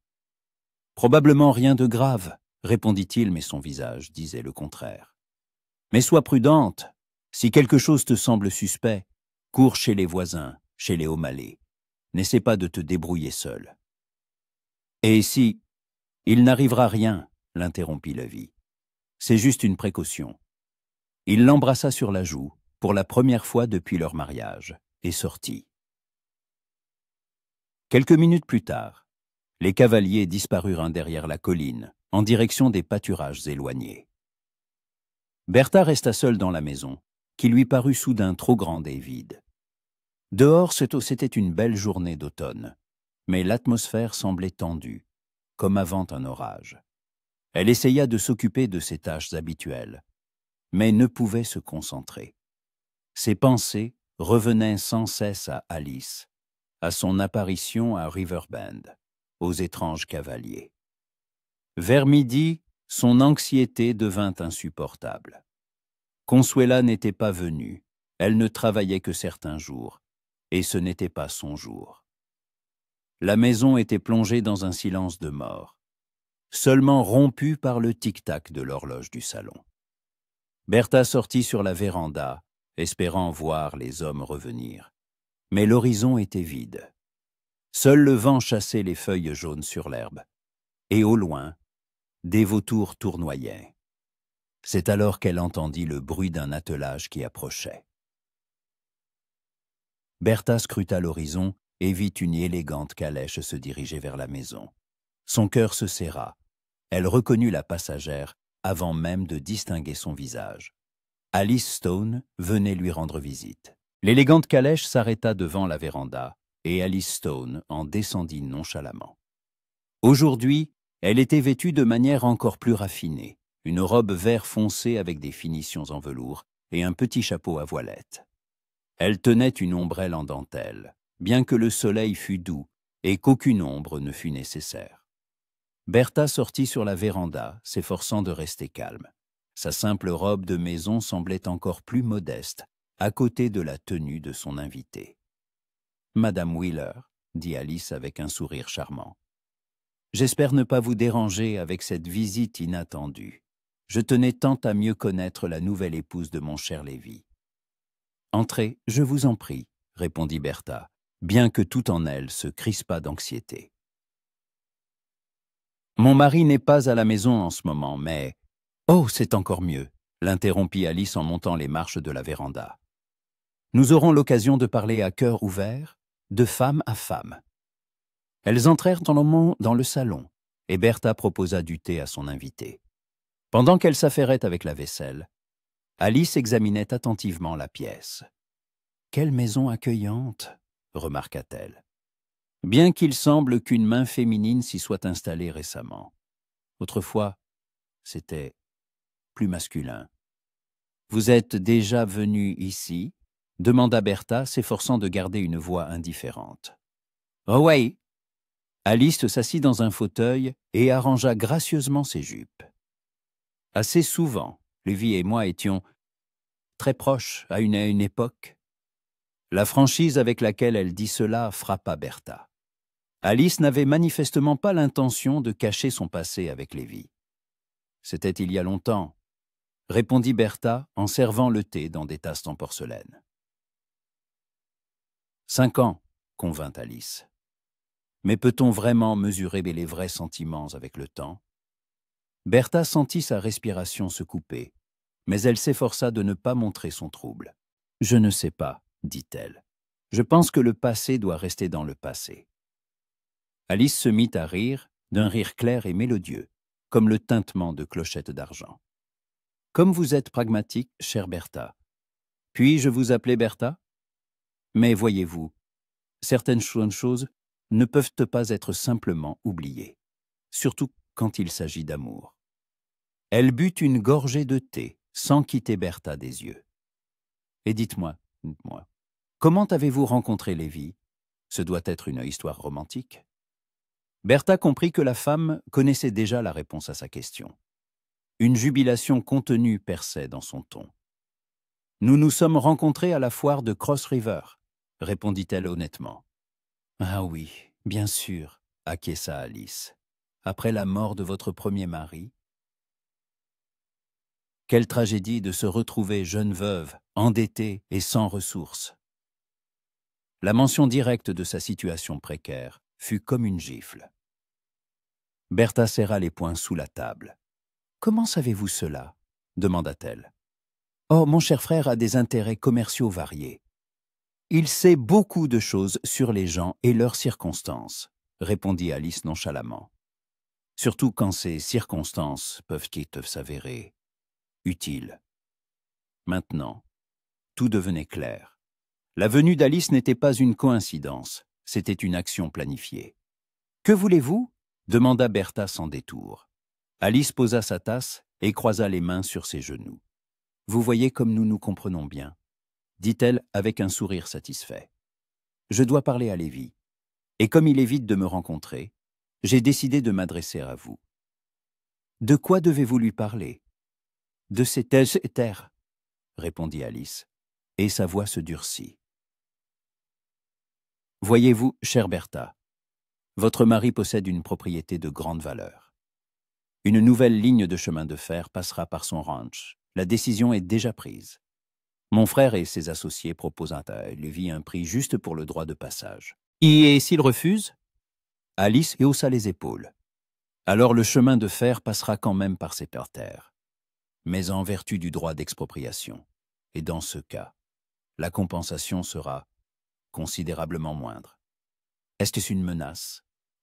« Probablement rien de grave, » répondit-il, mais son visage disait le contraire. « Mais sois prudente. Si quelque chose te semble suspect, cours chez les voisins, chez les O'Malley. N'essaie pas de te débrouiller seul. »« Et si il n'arrivera rien, » l'interrompit Lévi. « C'est juste une précaution. » Il l'embrassa sur la joue, pour la première fois depuis leur mariage, et sortit. Quelques minutes plus tard, les cavaliers disparurent derrière la colline, en direction des pâturages éloignés. Bertha resta seule dans la maison, qui lui parut soudain trop grande et vide. Dehors, c'était une belle journée d'automne, mais l'atmosphère semblait tendue, comme avant un orage. Elle essaya de s'occuper de ses tâches habituelles, mais ne pouvait se concentrer. Ses pensées revenaient sans cesse à Alice, à son apparition à Riverbend, aux étranges cavaliers. Vers midi, son anxiété devint insupportable. Consuela n'était pas venue, elle ne travaillait que certains jours, et ce n'était pas son jour. La maison était plongée dans un silence de mort, seulement rompu par le tic-tac de l'horloge du salon. Bertha sortit sur la véranda, espérant voir les hommes revenir. Mais l'horizon était vide. Seul le vent chassait les feuilles jaunes sur l'herbe. Et au loin, des vautours tournoyaient. C'est alors qu'elle entendit le bruit d'un attelage qui approchait. Bertha scruta l'horizon et vit une élégante calèche se diriger vers la maison. Son cœur se serra. Elle reconnut la passagère avant même de distinguer son visage. Alice Stone venait lui rendre visite. L'élégante calèche s'arrêta devant la véranda et Alice Stone en descendit nonchalamment. Aujourd'hui, elle était vêtue de manière encore plus raffinée, une robe vert foncé avec des finitions en velours et un petit chapeau à voilette. Elle tenait une ombrelle en dentelle, bien que le soleil fût doux et qu'aucune ombre ne fût nécessaire. Bertha sortit sur la véranda, s'efforçant de rester calme. Sa simple robe de maison semblait encore plus modeste, à côté de la tenue de son invitée. « Madame Wheeler, » dit Alice avec un sourire charmant. « J'espère ne pas vous déranger avec cette visite inattendue. Je tenais tant à mieux connaître la nouvelle épouse de mon cher Lévy. »« Entrez, je vous en prie, » répondit Bertha, bien que tout en elle se crispât d'anxiété. « Mon mari n'est pas à la maison en ce moment, mais... » « Oh, c'est encore mieux !» l'interrompit Alice en montant les marches de la véranda. « Nous aurons l'occasion de parler à cœur ouvert, de femme à femme. » Elles entrèrent dans le salon, et Bertha proposa du thé à son invitée. Pendant qu'elle s'affairait avec la vaisselle, Alice examinait attentivement la pièce. « Quelle maison accueillante !» remarqua-t-elle. « Bien qu'il semble qu'une main féminine s'y soit installée récemment. Autrefois, c'était plus masculin. »« Vous êtes déjà venu ici ?» demanda Bertha, s'efforçant de garder une voix indifférente. « Oh oui !» Alice s'assit dans un fauteuil et arrangea gracieusement ses jupes. « Assez souvent, Lévy et moi étions très proches à une époque. » La franchise avec laquelle elle dit cela frappa Bertha. Alice n'avait manifestement pas l'intention de cacher son passé avec Lévy. « C'était il y a longtemps, » répondit Bertha en servant le thé dans des tasses en porcelaine. « 5 ans, convint Alice. Mais peut-on vraiment mesurer les vrais sentiments avec le temps ? Bertha sentit sa respiration se couper, mais elle s'efforça de ne pas montrer son trouble. « Je ne sais pas, » dit-elle. « Je pense que le passé doit rester dans le passé. » Alice se mit à rire, d'un rire clair et mélodieux, comme le tintement de clochettes d'argent. « Comme vous êtes pragmatique, chère Bertha. Puis-je vous appeler Bertha ? Mais voyez-vous, certaines choses ne peuvent pas être simplement oubliées, surtout quand il s'agit d'amour. » Elle but une gorgée de thé, sans quitter Bertha des yeux. « Et dites-moi, comment avez-vous rencontré Lévy ? Ce doit être une histoire romantique. » Bertha comprit que la femme connaissait déjà la réponse à sa question. Une jubilation contenue perçait dans son ton. « Nous nous sommes rencontrés à la foire de Cross River, » répondit-elle honnêtement. « Ah oui, bien sûr, » acquiesça Alice. « Après la mort de votre premier mari. » Quelle tragédie de se retrouver jeune veuve, endettée et sans ressources. La mention directe de sa situation précaire fut comme une gifle. Bertha serra les poings sous la table. « Comment savez-vous cela ? » demanda-t-elle. « Oh, mon cher frère a des intérêts commerciaux variés. Il sait beaucoup de choses sur les gens et leurs circonstances, » répondit Alice nonchalamment. « Surtout quand ces circonstances peuvent s'avérer utiles. » Maintenant, tout devenait clair. La venue d'Alice n'était pas une coïncidence, c'était une action planifiée. « Que voulez-vous ? demanda Bertha sans détour. Alice posa sa tasse et croisa les mains sur ses genoux. « Vous voyez comme nous nous comprenons bien », dit-elle avec un sourire satisfait. « Je dois parler à Lévi. Et comme il évite de me rencontrer, j'ai décidé de m'adresser à vous. »« De quoi devez-vous lui parler ?»« De ces terres, » répondit Alice, et sa voix se durcit. « Voyez-vous, chère Bertha, votre mari possède une propriété de grande valeur. Une nouvelle ligne de chemin de fer passera par son ranch. La décision est déjà prise. Mon frère et ses associés proposent à Lévi un prix juste pour le droit de passage. Et s'il refuse ?» Alice haussa les épaules. « Alors le chemin de fer passera quand même par ses terres, mais en vertu du droit d'expropriation. Et dans ce cas, la compensation sera considérablement moindre. »« Est-ce une menace ? » ?»«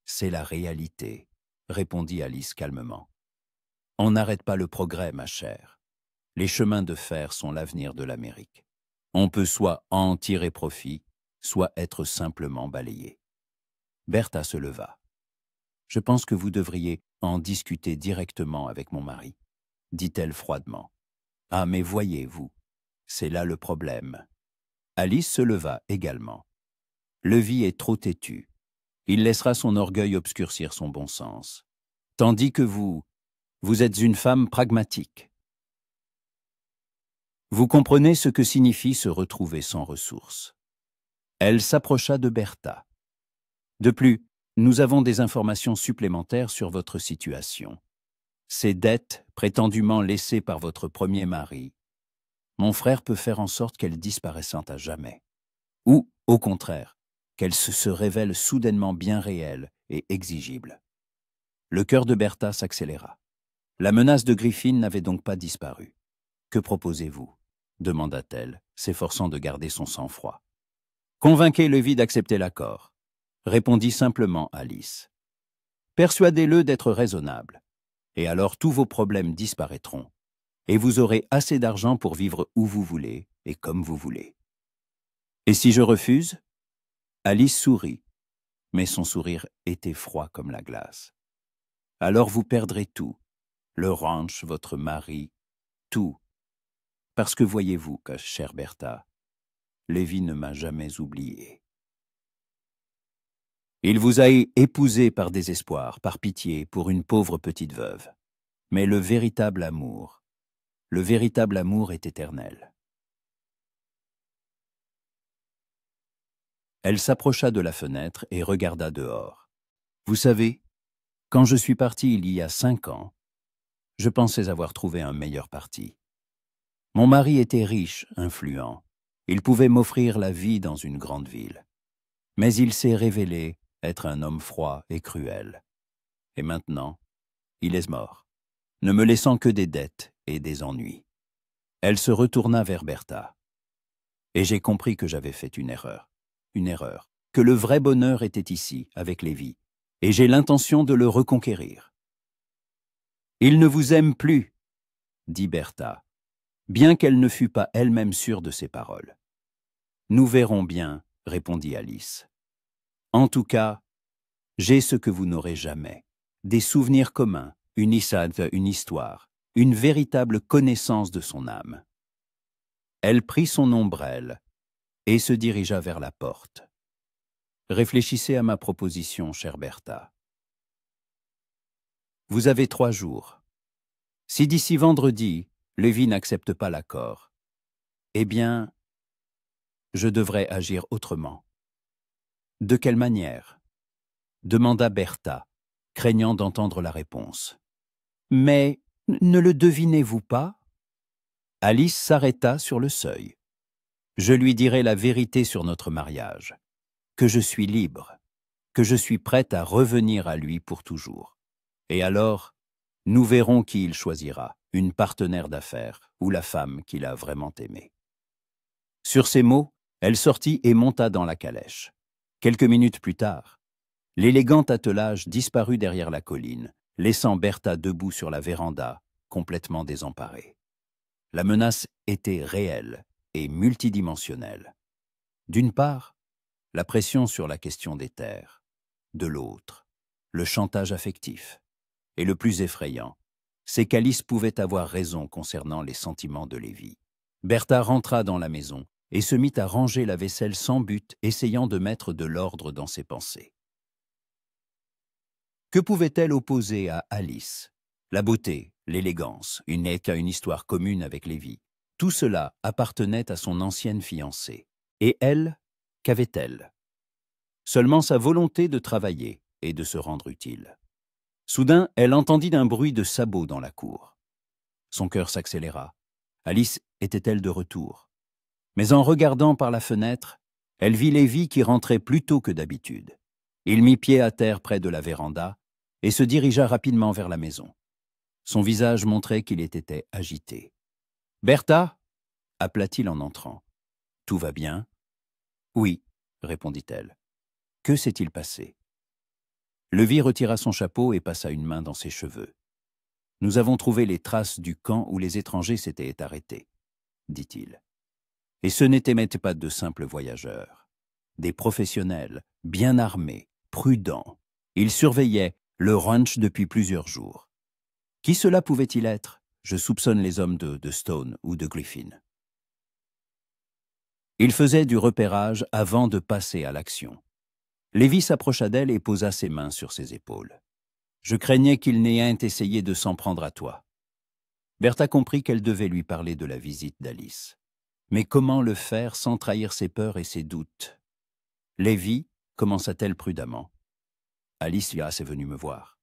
C'est la réalité, » répondit Alice calmement. « On n'arrête pas le progrès, ma chère. Les chemins de fer sont l'avenir de l'Amérique. On peut soit en tirer profit, soit être simplement balayé. » Bertha se leva. « Je pense que vous devriez en discuter directement avec mon mari, » dit-elle froidement. « Ah, mais voyez-vous, c'est là le problème. » Alice se leva également. « Lévi est trop têtu. Il laissera son orgueil obscurcir son bon sens. Tandis que vous êtes une femme pragmatique. Vous comprenez ce que signifie se retrouver sans ressources. » Elle s'approcha de Bertha. « De plus, nous avons des informations supplémentaires sur votre situation. Ces dettes, prétendument laissées par votre premier mari, mon frère peut faire en sorte qu'elles disparaissent à jamais. Ou, au contraire, qu'elles se révèlent soudainement bien réelles et exigibles. » Le cœur de Bertha s'accéléra. La menace de Griffin n'avait donc pas disparu. « Que proposez-vous » demanda-t-elle, s'efforçant de garder son sang-froid. « Convainquez Lévi d'accepter l'accord » répondit simplement Alice. « Persuadez-le d'être raisonnable, et alors tous vos problèmes disparaîtront, et vous aurez assez d'argent pour vivre où vous voulez et comme vous voulez. » « Et si je refuse ?» Alice sourit, mais son sourire était froid comme la glace. « Alors vous perdrez tout, le ranch, votre mari, tout. Parce que voyez-vous, chère Bertha, Lévi ne m'a jamais oublié. Il vous a épousé par désespoir, par pitié, pour une pauvre petite veuve. Mais le véritable amour est éternel. » Elle s'approcha de la fenêtre et regarda dehors. « Vous savez, quand je suis partie il y a 5 ans, je pensais avoir trouvé un meilleur parti. Mon mari était riche, influent. Il pouvait m'offrir la vie dans une grande ville. Mais il s'est révélé être un homme froid et cruel. Et maintenant, il est mort, ne me laissant que des dettes et des ennuis. » Elle se retourna vers Bertha. « Et j'ai compris que j'avais fait une erreur, que le vrai bonheur était ici, avec Lévi, et j'ai l'intention de le reconquérir. »« Il ne vous aime plus, » dit Bertha, bien qu'elle ne fût pas elle-même sûre de ses paroles. « Nous verrons bien, » répondit Alice. « En tout cas, j'ai ce que vous n'aurez jamais, des souvenirs communs, une histoire, une véritable connaissance de son âme. » Elle prit son ombrelle et se dirigea vers la porte. « Réfléchissez à ma proposition, chère Bertha. Vous avez 3 jours. Si d'ici vendredi, Lévi n'accepte pas l'accord, eh bien, je devrais agir autrement. » « De quelle manière ?» demanda Bertha, craignant d'entendre la réponse. « Mais ne le devinez-vous pas ?» Alice s'arrêta sur le seuil. « Je lui dirai la vérité sur notre mariage, que je suis libre, que je suis prête à revenir à lui pour toujours. Et alors, nous verrons qui il choisira, une partenaire d'affaires ou la femme qu'il a vraiment aimée. » Sur ces mots, elle sortit et monta dans la calèche. Quelques minutes plus tard, l'élégant attelage disparut derrière la colline, laissant Bertha debout sur la véranda, complètement désemparée. La menace était réelle et multidimensionnelle. D'une part, la pression sur la question des terres. De l'autre, le chantage affectif. Et le plus effrayant, c'est qu'Alice pouvait avoir raison concernant les sentiments de Lévi. Bertha rentra dans la maison et se mit à ranger la vaisselle sans but, essayant de mettre de l'ordre dans ses pensées. Que pouvait-elle opposer à Alice? La beauté, l'élégance, une histoire commune avec Lévi. Tout cela appartenait à son ancienne fiancée. Et elle, qu'avait-elle? Seulement sa volonté de travailler et de se rendre utile. Soudain, elle entendit un bruit de sabots dans la cour. Son cœur s'accéléra. Alice était-elle de retour? Mais en regardant par la fenêtre, elle vit Lévi qui rentrait plus tôt que d'habitude. Il mit pied à terre près de la véranda et se dirigea rapidement vers la maison. Son visage montrait qu'il était agité. « Bertha » appela-t-il en entrant. « Tout va bien ?»« Oui, » répondit-elle. « Que s'est-il passé ?» Lévi retira son chapeau et passa une main dans ses cheveux. « Nous avons trouvé les traces du camp où les étrangers s'étaient arrêtés, » dit-il. Et ce n'étaient pas de simples voyageurs. Des professionnels, bien armés, prudents. Ils surveillaient le ranch depuis plusieurs jours. Qui cela pouvait-il être? Je soupçonne les hommes de Stone ou de Griffin. Il faisait du repérage avant de passer à l'action. Lévi s'approcha d'elle et posa ses mains sur ses épaules. « Je craignais qu'il n'ait essayé de s'en prendre à toi. » Bertha comprit qu'elle devait lui parler de la visite d'Alice. Mais comment le faire sans trahir ses peurs et ses doutes? Lévi, commença-t-elle prudemment. Alice est venue me voir.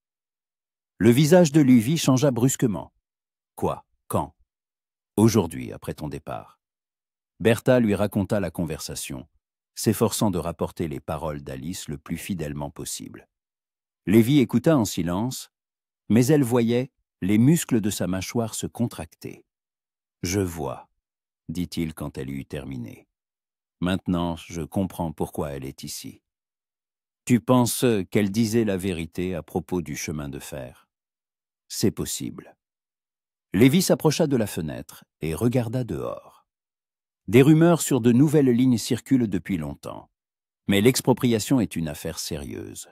Le visage de Lévi changea brusquement. Quoi? Quand? Aujourd'hui, après ton départ. Bertha lui raconta la conversation, s'efforçant de rapporter les paroles d'Alice le plus fidèlement possible. Lévi écouta en silence, mais elle voyait les muscles de sa mâchoire se contracter. « Je vois, » dit-il quand elle eut terminé. « Maintenant, je comprends pourquoi elle est ici. Tu penses qu'elle disait la vérité à propos du chemin de fer? C'est possible. » Lévi s'approcha de la fenêtre et regarda dehors. Des rumeurs sur de nouvelles lignes circulent depuis longtemps, mais l'expropriation est une affaire sérieuse.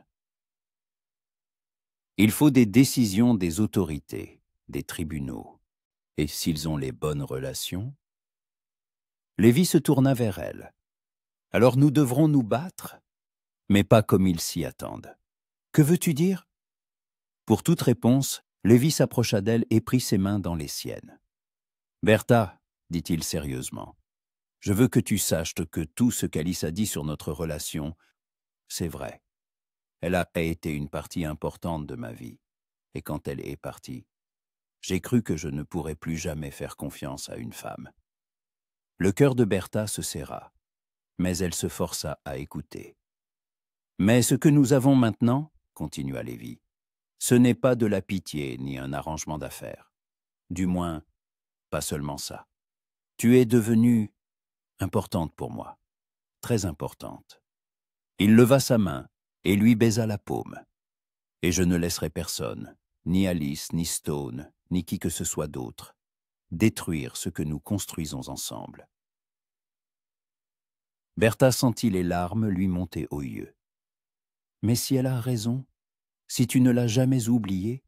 Il faut des décisions des autorités, des tribunaux. Et s'ils ont les bonnes relations? Lévi se tourna vers elle. Alors nous devrons nous battre, mais pas comme ils s'y attendent. Que veux-tu dire? Pour toute réponse, Lévi s'approcha d'elle et prit ses mains dans les siennes. Bertha, dit-il sérieusement, je veux que tu saches que tout ce qu'Alice a dit sur notre relation, c'est vrai. Elle a été une partie importante de ma vie, et quand elle est partie, j'ai cru que je ne pourrais plus jamais faire confiance à une femme. Le cœur de Bertha se serra, mais elle se força à écouter. Mais ce que nous avons maintenant, continua Lévi, ce n'est pas de la pitié ni un arrangement d'affaires. Du moins, pas seulement ça. Tu es devenue importante pour moi, très importante. Il leva sa main et lui baisa la paume. Et je ne laisserai personne, ni Alice, ni Stone, ni qui que ce soit d'autre, détruire ce que nous construisons ensemble. Bertha sentit les larmes lui monter aux yeux. Mais si elle a raison, si tu ne l'as jamais oubliée,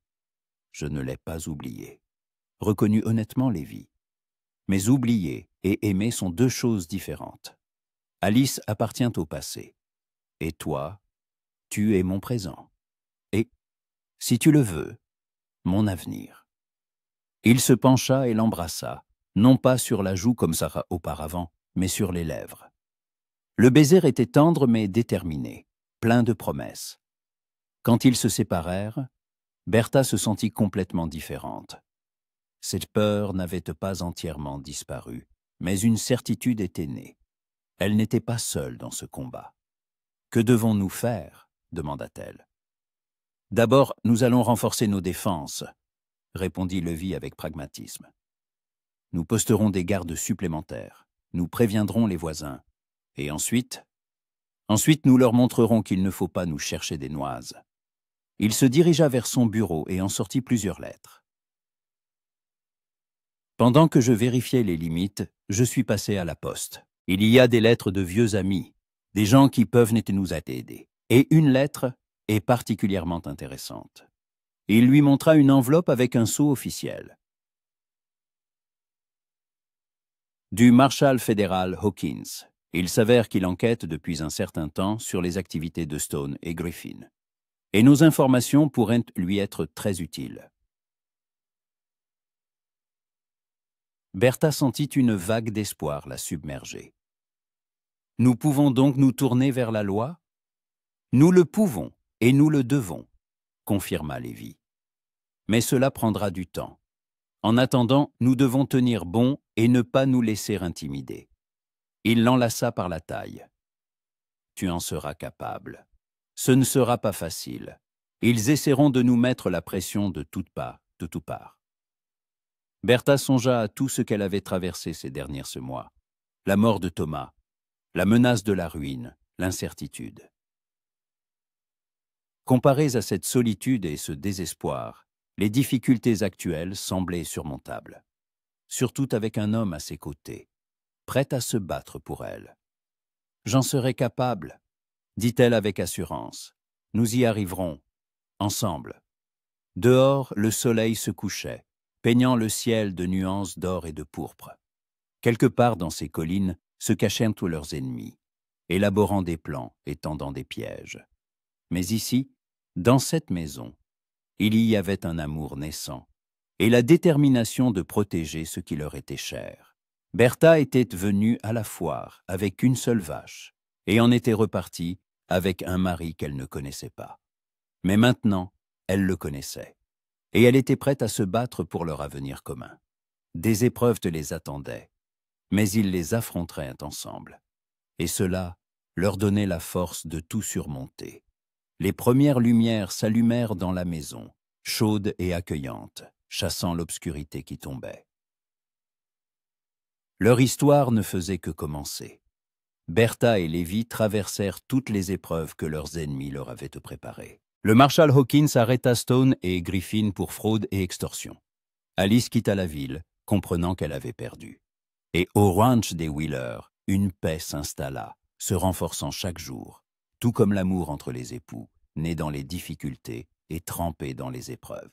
je ne l'ai pas oubliée, reconnut honnêtement Lévi. Mais oublier et aimer sont deux choses différentes. Alice appartient au passé, et toi, tu es mon présent. Et, si tu le veux, mon avenir. Il se pencha et l'embrassa, non pas sur la joue comme ça auparavant, mais sur les lèvres. Le baiser était tendre mais déterminé, plein de promesses. Quand ils se séparèrent, Bertha se sentit complètement différente. Cette peur n'avait pas entièrement disparu, mais une certitude était née. Elle n'était pas seule dans ce combat. « Que devons-nous faire ?» demanda-t-elle. « D'abord, nous allons renforcer nos défenses, » répondit Lévi avec pragmatisme. « Nous posterons des gardes supplémentaires, nous préviendrons les voisins, et ensuite nous leur montrerons qu'il ne faut pas nous chercher des noises. » Il se dirigea vers son bureau et en sortit plusieurs lettres. Pendant que je vérifiais les limites, je suis passé à la poste. Il y a des lettres de vieux amis, des gens qui peuvent nous aider, et une lettre et particulièrement intéressante. Il lui montra une enveloppe avec un sceau officiel. Du marshal fédéral Hawkins. Il s'avère qu'il enquête depuis un certain temps sur les activités de Stone et Griffin. Et nos informations pourraient lui être très utiles. Bertha sentit une vague d'espoir la submerger. Nous pouvons donc nous tourner vers la loi? Nous le pouvons et nous le devons, confirma Lévy. Mais cela prendra du temps. En attendant, nous devons tenir bon et ne pas nous laisser intimider. Il l'enlaça par la taille. Tu en seras capable. Ce ne sera pas facile. Ils essaieront de nous mettre la pression de toutes parts, de toutes parts. Bertha songea à tout ce qu'elle avait traversé ces derniers mois. La mort de Thomas, la menace de la ruine, l'incertitude. Comparées à cette solitude et ce désespoir, les difficultés actuelles semblaient surmontables. Surtout avec un homme à ses côtés, prêt à se battre pour elle. « J'en serai capable », dit-elle avec assurance. « Nous y arriverons, ensemble. » Dehors, le soleil se couchait, peignant le ciel de nuances d'or et de pourpre. Quelque part dans ces collines se cachaient tous leurs ennemis, élaborant des plans et tendant des pièges. Mais ici, dans cette maison, il y avait un amour naissant et la détermination de protéger ce qui leur était cher. Bertha était venue à la foire avec une seule vache et en était repartie avec un mari qu'elle ne connaissait pas. Mais maintenant, elle le connaissait et elle était prête à se battre pour leur avenir commun. Des épreuves les attendaient, mais ils les affronteraient ensemble. Et cela leur donnait la force de tout surmonter. Les premières lumières s'allumèrent dans la maison, chaudes et accueillantes, chassant l'obscurité qui tombait. Leur histoire ne faisait que commencer. Bertha et Lévy traversèrent toutes les épreuves que leurs ennemis leur avaient préparées. Le marshal Hawkins arrêta Stone et Griffin pour fraude et extorsion. Alice quitta la ville, comprenant qu'elle avait perdu. Et au ranch des Wheeler, une paix s'installa, se renforçant chaque jour, tout comme l'amour entre les époux, né dans les difficultés et trempé dans les épreuves.